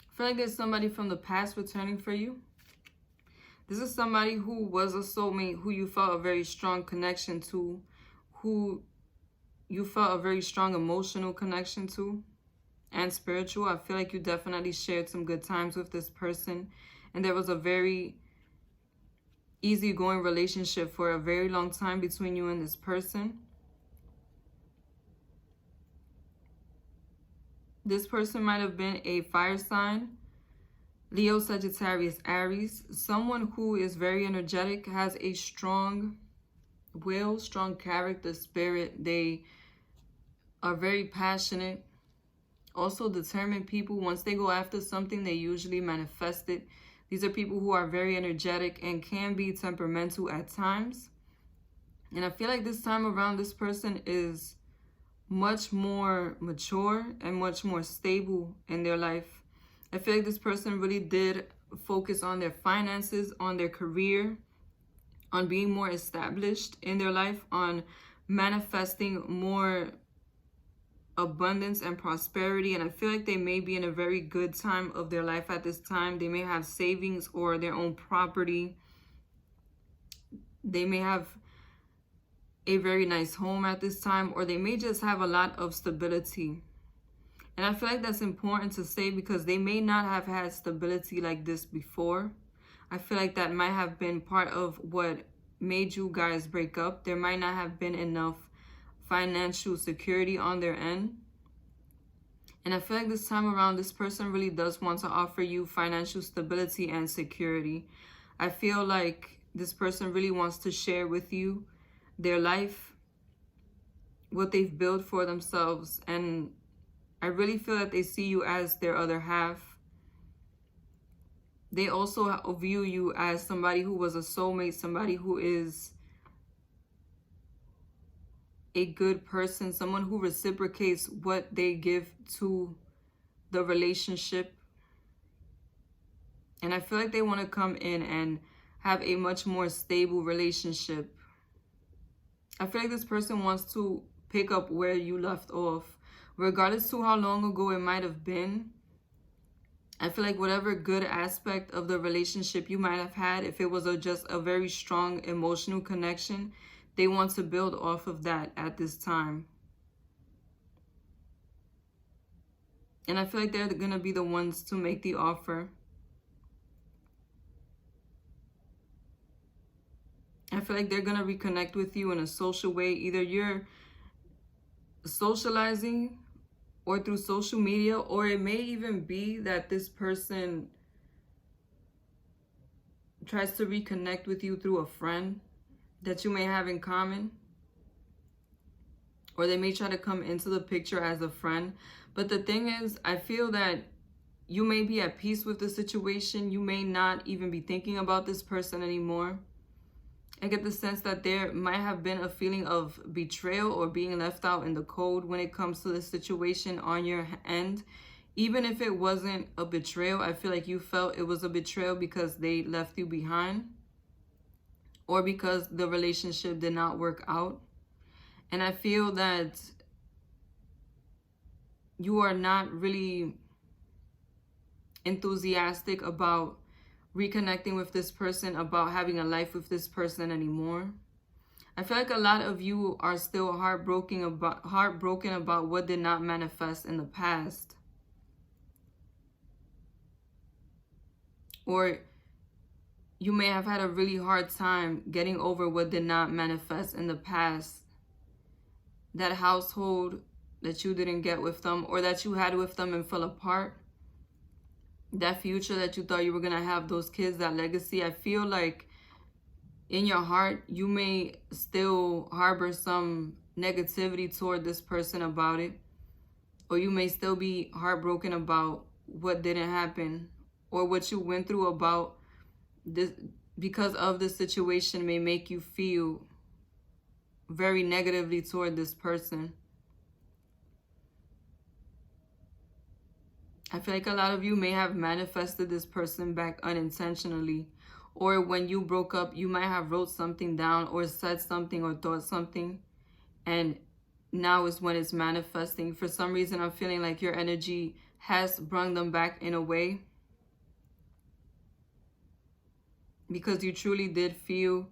I feel like there's somebody from the past returning for you. This is somebody who was a soulmate, who you felt a very strong connection to, who you felt a very strong emotional connection to, and spiritual. I feel like you definitely shared some good times with this person, and there was a very easygoing relationship for a very long time between you and this person. This person might have been a fire sign, Leo, Sagittarius, Aries, someone who is very energetic, has a strong will, strong character, spirit. They are very passionate, also determined people. Once they go after something, they usually manifest it. These are people who are very energetic and can be temperamental at times. And I feel like this time around, this person is much more mature and much more stable in their life. I feel like this person really did focus on their finances, on their career, on being more established in their life, on manifesting more abundance and prosperity. And I feel like they may be in a very good time of their life at this time. They may have savings or their own property. They may have a very nice home at this time, or they may just have a lot of stability. And I feel like that's important to say because they may not have had stability like this before. I feel like that might have been part of what made you guys break up. There might not have been enough financial security on their end. And I feel like this time around, this person really does want to offer you financial stability and security. I feel like this person really wants to share with you their life, what they've built for themselves. And I really feel that they see you as their other half. They also view you as somebody who was a soulmate, somebody who is a good person, someone who reciprocates what they give to the relationship. And I feel like they want to come in and have a much more stable relationship. I feel like this person wants to pick up where you left off, regardless to how long ago it might have been. I feel like whatever good aspect of the relationship you might have had, if it was just a very strong emotional connection, they want to build off of that at this time. And I feel like they're going to be the ones to make the offer. I feel like they're going to reconnect with you in a social way. Either you're socializing or through social media, or it may even be that this person tries to reconnect with you through a friend that you may have in common. Or they may try to come into the picture as a friend. But the thing is, I feel that you may be at peace with the situation. You may not even be thinking about this person anymore. I get the sense that there might have been a feeling of betrayal or being left out in the cold when it comes to the situation on your end. Even if it wasn't a betrayal, I feel like you felt it was a betrayal because they left you behind or because the relationship did not work out. And I feel that you are not really enthusiastic about reconnecting with this person, about having a life with this person anymore. I feel like a lot of you are still heartbroken about what did not manifest in the past. Or you may have had a really hard time getting over what did not manifest in the past. That household that you didn't get with them, or that you had with them and fell apart. That future that you thought you were going to have, those kids, that legacy. I feel like in your heart, you may still harbor some negativity toward this person about it. Or you may still be heartbroken about what didn't happen. Or what you went through about this, because of the situation, may make you feel very negatively toward this person. I feel like a lot of you may have manifested this person back unintentionally. Or when you broke up, you might have wrote something down or said something or thought something. And now is when it's manifesting. For some reason, I'm feeling like your energy has brought them back in a way. Because you truly did feel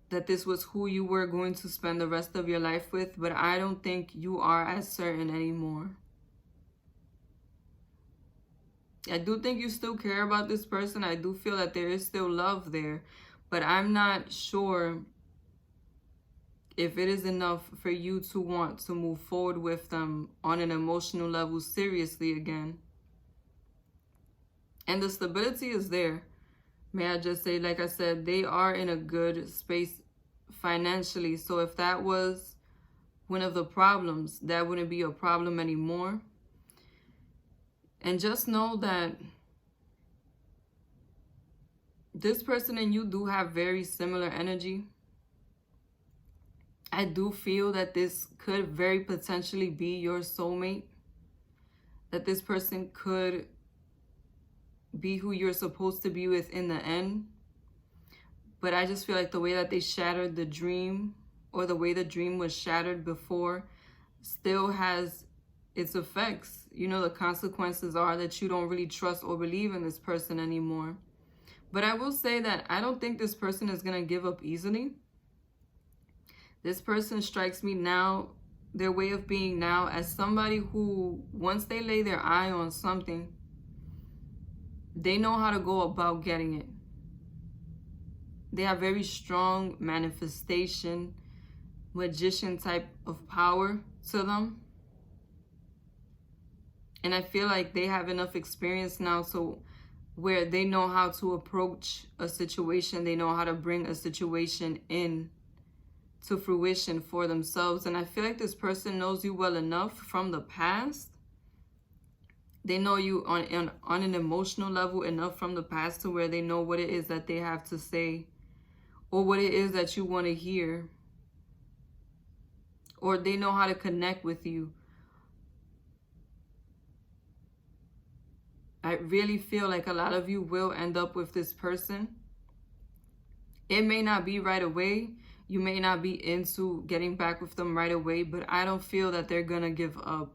that this was who you were going to spend the rest of your life with. But I don't think you are as certain anymore. I do think you still care about this person. I do feel that there is still love there. But I'm not sure if it is enough for you to want to move forward with them on an emotional level seriously again. And the stability is there. May I just say, like I said, they are in a good space financially. So if that was one of the problems, that wouldn't be a problem anymore. And just know that This person and you do have very similar energy. I do feel that this could very potentially be your soulmate. That this person could be who you're supposed to be with in the end. But I just feel like the way that they shattered the dream, or the way the dream was shattered before, still has its effects. You know, the consequences are that you don't really trust or believe in this person anymore. But I will say that I don't think this person is going to give up easily. This person strikes me now, their way of being now, as somebody who, once they lay their eye on something, they know how to go about getting it. They have very strong manifestation, magician type of power to them. And I feel like they have enough experience now to where they know how to approach a situation. They know how to bring a situation in to fruition for themselves. And I feel like this person knows you well enough from the past. They know you on an emotional level enough from the past to where they know what it is that they have to say, or what it is that you want to hear, or they know how to connect with you. I really feel like a lot of you will end up with this person. It may not be right away. You may not be into getting back with them right away, but I don't feel that they're gonna give up.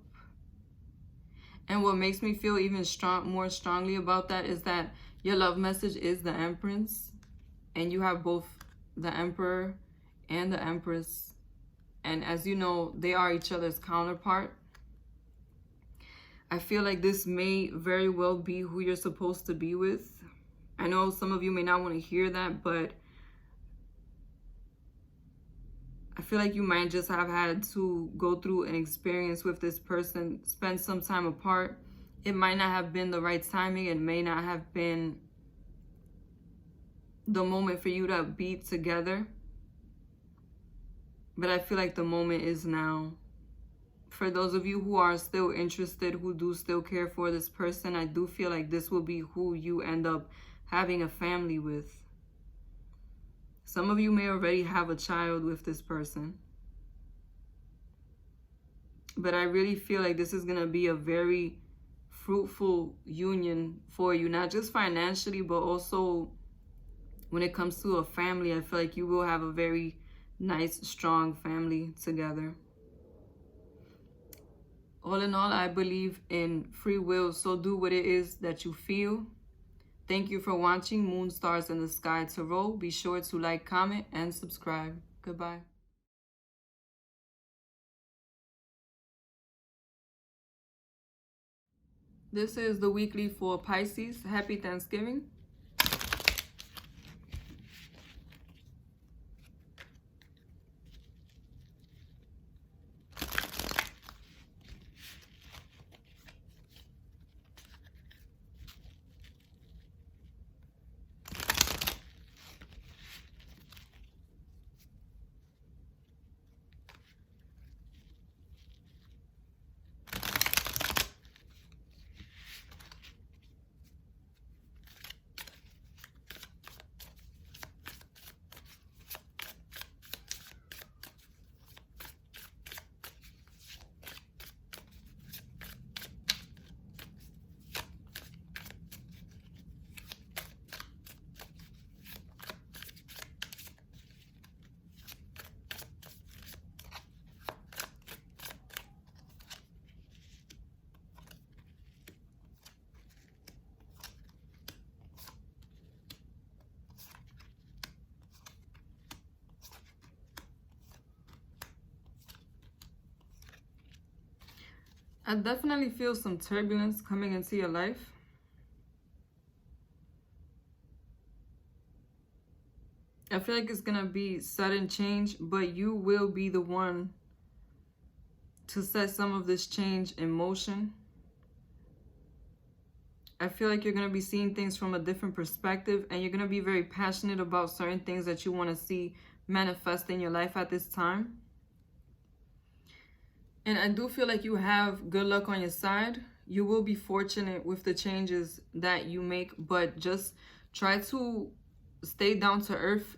And what makes me feel even more strongly about that is that your love message is the Empress, and you have both the Emperor and the Empress. And as you know, they are each other's counterpart. I feel like this may very well be who you're supposed to be with. I know some of you may not want to hear that, but I feel like you might just have had to go through an experience with this person, spend some time apart. It might not have been the right timing. It may not have been the moment for you to be together. But I feel like the moment is now. For those of you who are still interested, who do still care for this person, I do feel like this will be who you end up having a family with. Some of you may already have a child with this person. But I really feel like this is going to be a very fruitful union for you, not just financially, but also when it comes to a family. I feel like you will have a very nice, strong family together. All in all, I believe in free will, so do what it is that you feel. Thank you for watching Moon Stars in the Sky Tarot. Be sure to like, comment, and subscribe. Goodbye. This is the weekly for Pisces. Happy Thanksgiving. I definitely feel some turbulence coming into your life. I feel like it's going to be sudden change, but you will be the one to set some of this change in motion. I feel like you're going to be seeing things from a different perspective, and you're going to be very passionate about certain things that you want to see manifest in your life at this time. And I do feel like you have good luck on your side. You will be fortunate with the changes that you make, but just try to stay down to earth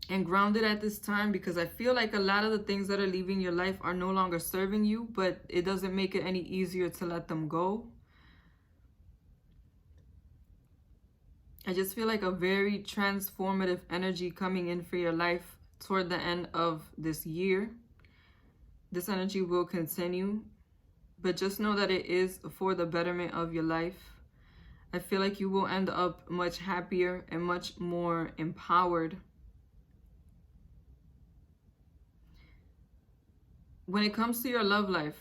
and grounded at this time, because I feel like a lot of the things that are leaving your life are no longer serving you, but it doesn't make it any easier to let them go. I just feel like a very transformative energy coming in for your life toward the end of this year. This energy will continue, but just know that it is for the betterment of your life. I feel like you will end up much happier and much more empowered. When it comes to your love life,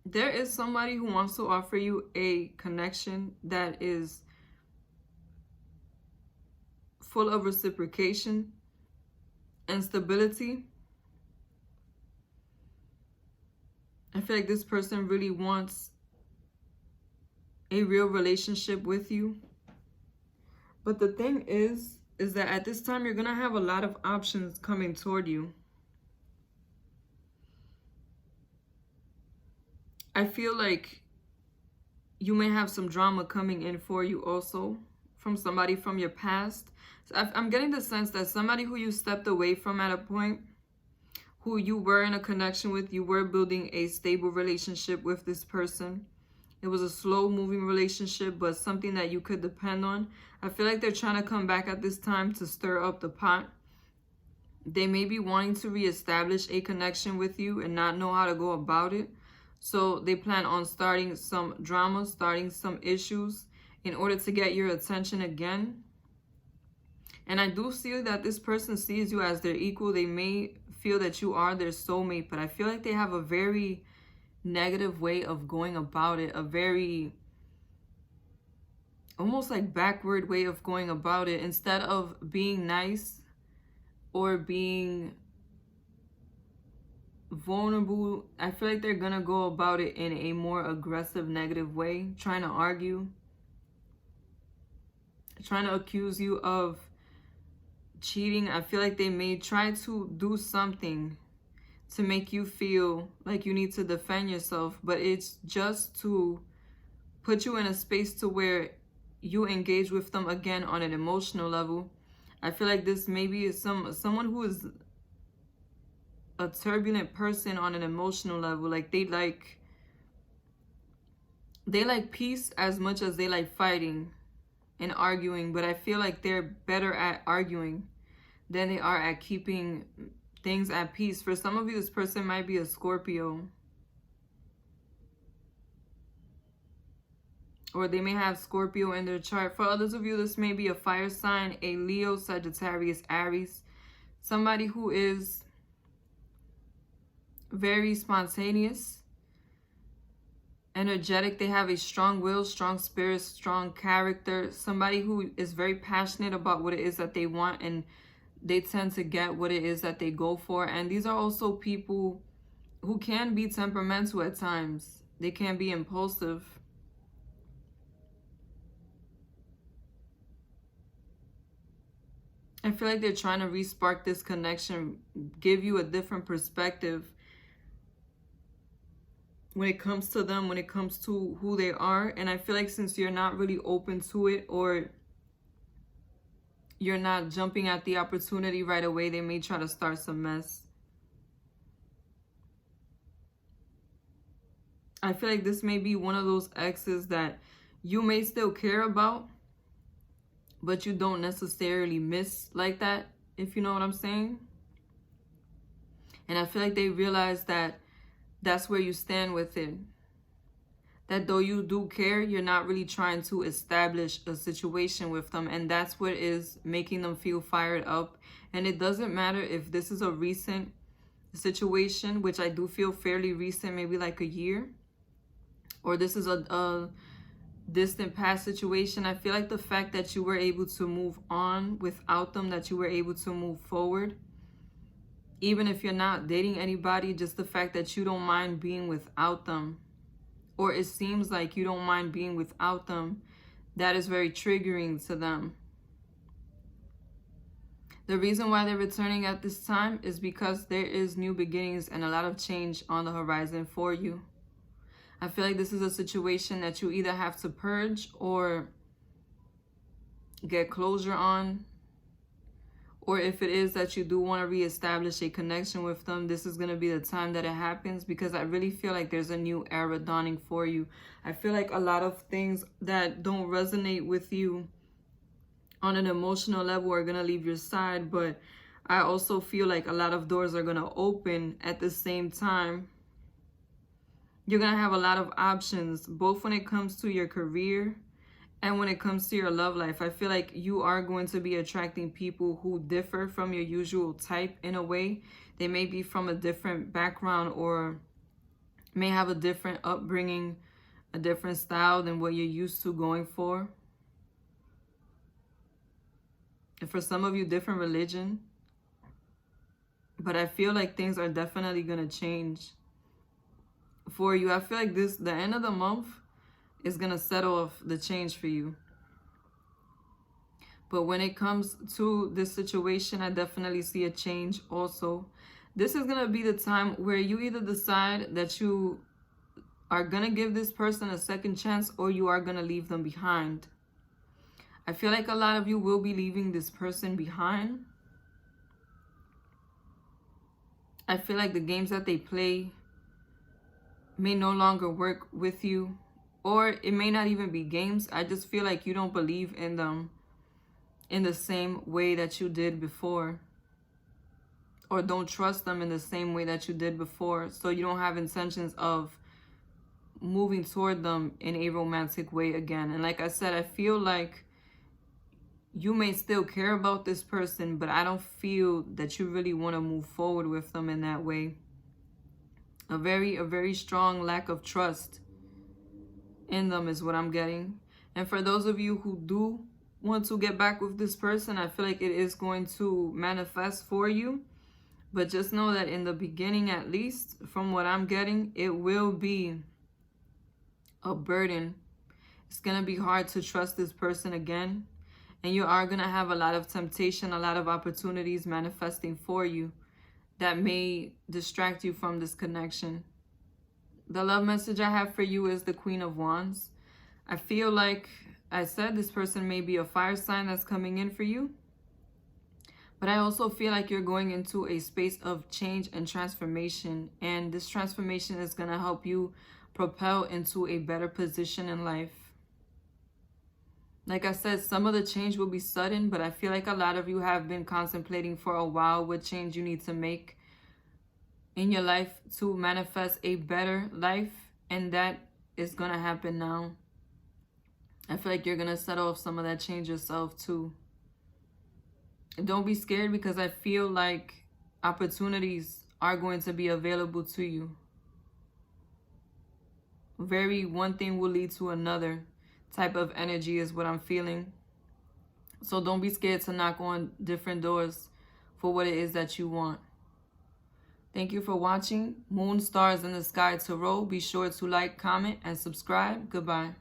there is somebody who wants to offer you a connection that is full of reciprocation and stability. I feel like this person really wants a real relationship with you. But the thing is that at this time, you're going to have a lot of options coming toward you. I feel like you may have some drama coming in for you also from somebody from your past. So I'm getting the sense that somebody who you stepped away from at a point, who you were in a connection with, you were building a stable relationship with this person. It was a slow moving relationship, but something that you could depend on. I feel like they're trying to come back at this time to stir up the pot. They may be wanting to reestablish a connection with you and not know how to go about it. So they plan on starting some drama, starting some issues in order to get your attention again. And I do see that this person sees you as their equal. They may feel that you are their soulmate, but I feel like they have a very negative way of going about it, a very almost like backward way of going about it. Instead of being nice or being vulnerable, I feel like they're gonna go about it in a more aggressive, negative way, trying to argue, trying to accuse you of cheating. I feel like they may try to do something to make you feel like you need to defend yourself, but it's just to put you in a space to where you engage with them again on an emotional level. I feel like this maybe is someone who is a turbulent person on an emotional level. Like they like peace as much as they like fighting and arguing, but I feel like they're better at arguing than they are at keeping things at peace. For some of you, this person might be a Scorpio, or they may have Scorpio in their chart. For others of you, this may be a fire sign, a Leo, Sagittarius, Aries, somebody who is very spontaneous, energetic. They have a strong will, strong spirit, strong character. Somebody who is very passionate about what it is that they want, and they tend to get what it is that they go for. And these are also people who can be temperamental at times. They can be impulsive. I feel like they're trying to re-spark this connection, give you a different perspective when it comes to them, when it comes to who they are. And I feel like since you're not really open to it, or you're not jumping at the opportunity right away, they may try to start some mess. I feel like this may be one of those exes that you may still care about, but you don't necessarily miss like that, if you know what I'm saying. And I feel like they realize that that's where you stand with it. That though you do care, you're not really trying to establish a situation with them. And that's what is making them feel fired up. And it doesn't matter if this is a recent situation, which I do feel fairly recent, maybe like a year, or this is a distant past situation. I feel like the fact that you were able to move on without them, that you were able to move forward, even if you're not dating anybody, just the fact that you don't mind being without them, or it seems like you don't mind being without them, that is very triggering to them. The reason why they're returning at this time is because there is new beginnings and a lot of change on the horizon for you. I feel like this is a situation that you either have to purge or get closure on. Or if it is that you do want to reestablish a connection with them, this is going to be the time that it happens, because I really feel like there's a new era dawning for you. I feel like a lot of things that don't resonate with you on an emotional level are going to leave your side, but I also feel like a lot of doors are going to open at the same time. You're going to have a lot of options, both when it comes to your career and when it comes to your love life. I feel like you are going to be attracting people who differ from your usual type in a way. They may be from a different background or may have a different upbringing, a different style than what you're used to going for. And for some of you, different religion. But I feel like things are definitely going to change for you. I feel like the end of the month is going to set off the change for you. But when it comes to this situation, I definitely see a change also. This is going to be the time where you either decide that you are going to give this person a second chance, or you are going to leave them behind. I feel like a lot of you will be leaving this person behind. I feel like the games that they play may no longer work with you. Or it may not even be games. I just feel like you don't believe in them in the same way that you did before. Or don't trust them in the same way that you did before. So you don't have intentions of moving toward them in a romantic way again. And like I said, I feel like you may still care about this person, but I don't feel that you really want to move forward with them in that way. A very strong lack of trust in them is what I'm getting. And for those of you who do want to get back with this person, I feel like it is going to manifest for you. But just know that in the beginning, at least from what I'm getting, it will be a burden. It's going to be hard to trust this person again. And you are going to have a lot of temptation, a lot of opportunities manifesting for you that may distract you from this connection. The love message I have for you is the Queen of Wands. I feel like I said this person may be a fire sign that's coming in for you. But I also feel like you're going into a space of change and transformation. And this transformation is going to help you propel into a better position in life. Like I said, some of the change will be sudden, but I feel like a lot of you have been contemplating for a while what change you need to make in your life to manifest a better life, and that is going to happen now. I feel like you're going to set off some of that change yourself too. And don't be scared, because I feel like opportunities are going to be available to you. One thing will lead to another type of energy is what I'm feeling. So don't be scared to knock on different doors for what it is that you want. Thank you for watching Moon, Stars in the Sky Tarot. Be sure to like, comment, and subscribe. Goodbye.